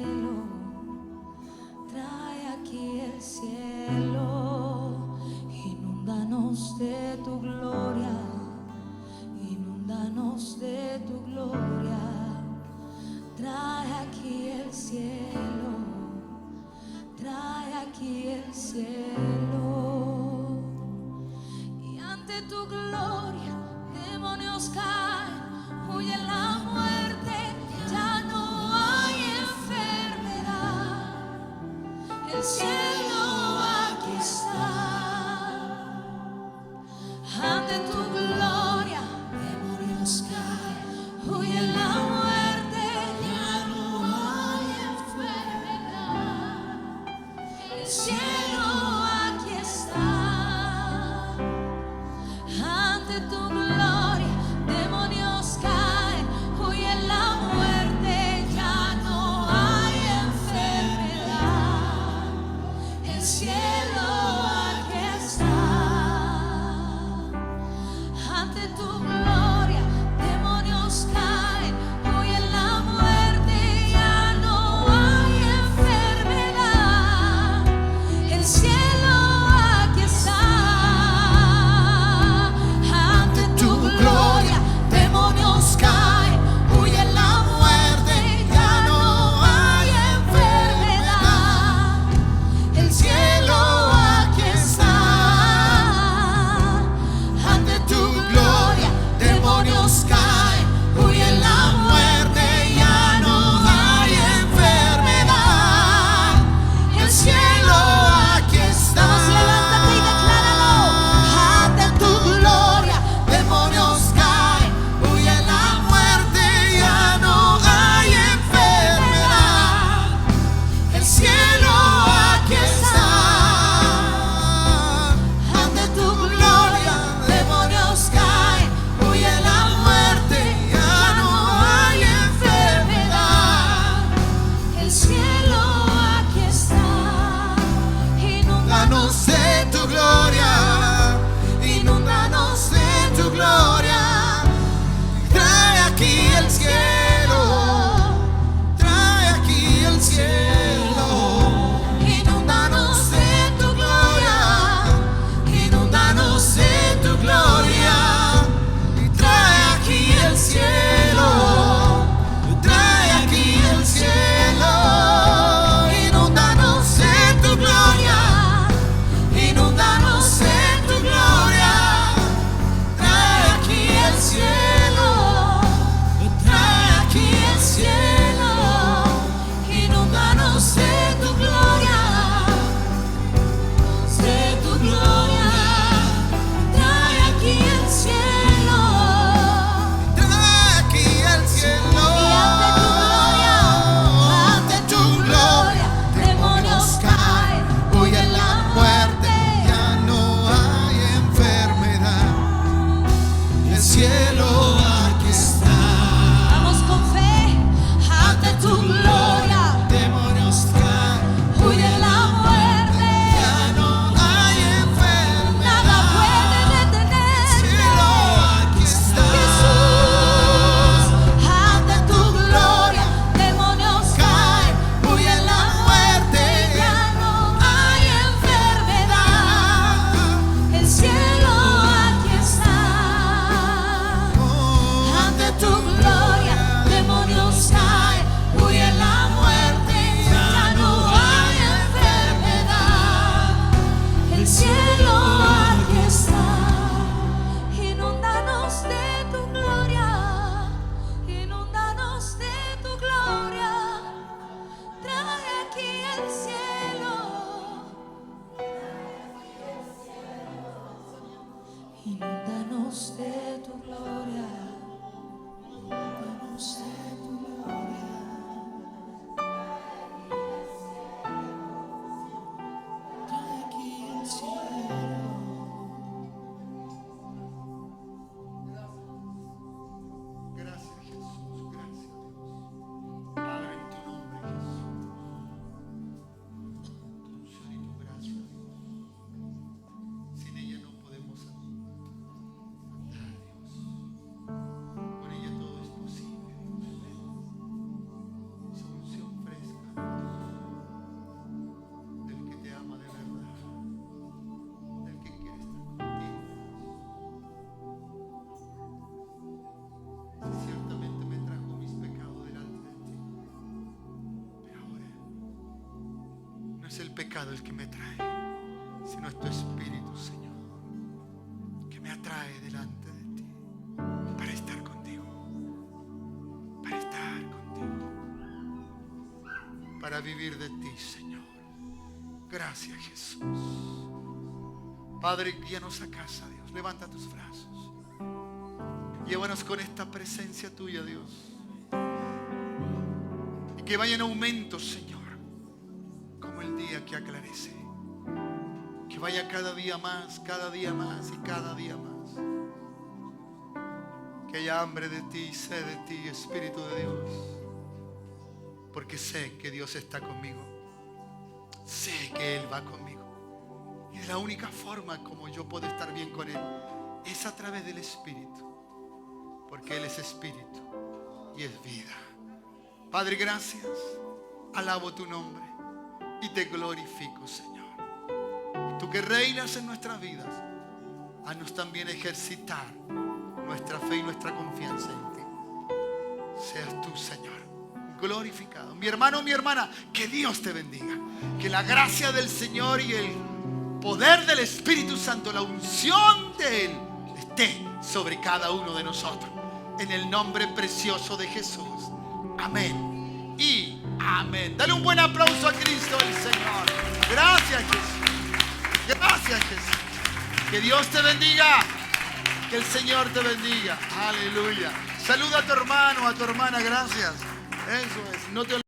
El cielo aquí está. Ante tu gloria, demonios caen, huye la muerte, ya no hay enfermedad. El cielo aquí está. Ante tu gloria, demonios caen, huye la muerte, ya no hay enfermedad. El cielo aquí está. Ante tu gloria, demonios caen, huye la muerte, ya no hay enfermedad. El cielo aquí está. Ante tu gloria, demonios caen, huye la muerte, ya no hay enfermedad. El cielo aquí está. Ante tu gloria, demonios caen, huye la muerte, ya no hay enfermedad. El cielo aquí está. Levántate y decláralo. Ante tu gloria, demonios caen, huye la muerte, ya no hay enfermedad. El cielo aquí está. Ante tu gloria, demonios caen, huye la muerte, ya no hay enfermedad. El cielo aquí está. Inúndanos de tu gloria, inúndanos de tu gloria. Trae aquí el cielo, trae aquí el cielo. Inúndanos de tu gloria, inúndanos de tu gloria. Y trae aquí el cielo, trae aquí el cielo. Inúndanos de tu gloria, inúndanos de tu gloria. Trae aquí el cielo, trae aquí el cielo. Inúndanos de tu gloria, de tu gloria. Trae aquí el cielo, trae aquí el cielo. Y ante tu gloria, demonios caen, huye la muerte, ya no hay enfermedad. El cielo aquí está. Vamos con fe. Ante tu gloria, demonios caen, huye la muerte, ya no hay enfermedad. Nada puede detener. El cielo aquí está. Jesús, ante tu gloria, demonios caen, huye la muerte, ya no hay enfermedad. El cielo aquí está. Ante tu gloria, demonios caen, huye la muerte, ya no hay enfermedad. El cielo aquí está. Inúndanos de tu gloria, inúndanos de tu gloria. Trae aquí el cielo, inúndanos de tu gloria, inúndanos de tu gloria. Trae aquí el cielo. Gracias, Jesús. Gracias, Dios. Padre, en tu nombre, Jesús. Tu unción y tu gracia, Dios. Sin ella no podemos andar, Dios. Con ella todo es posible, Dios. Esa unción fresca, Dios, del que te ama de verdad, del que quiere estar contigo. Ciertamente me trajo mis pecados delante de ti, pero ahora no es el pecado el que me trae, sino es tu Espíritu, Señor, que me atrae delante de ti para estar contigo, para vivir de ti, Señor. Gracias, Jesús. Padre, guíanos a casa, Dios. Levanta tus brazos. Llévanos con esta presencia tuya, Dios. Y que vaya en aumento, Señor, como el día que aclarece. Que vaya cada día más y cada día más. Que haya hambre de ti, sed de ti, Espíritu de Dios. Porque sé que Dios está conmigo. Sé que Él va conmigo. Y es la única forma como yo puedo estar bien con Él. Es a través del Espíritu. Porque Él es Espíritu y es vida. Padre, gracias. Alabo tu nombre y te glorifico, Señor. Tú que reinas en nuestras vidas, haznos también ejercitar nuestra fe y nuestra confianza en ti. Seas tú, Señor, glorificado. Mi hermano, mi hermana, que Dios te bendiga. Que la gracia del Señor y el poder del Espíritu Santo, la unción de Él, esté sobre cada uno de nosotros. En el nombre precioso de Jesús. Amén y amén. Dale un buen aplauso a Cristo el Señor. Gracias, Jesús. Gracias, Jesús. Que Dios te bendiga. Que el Señor te bendiga. Aleluya. Saluda a tu hermano, a tu hermana. Gracias. Eso es. No te olvides.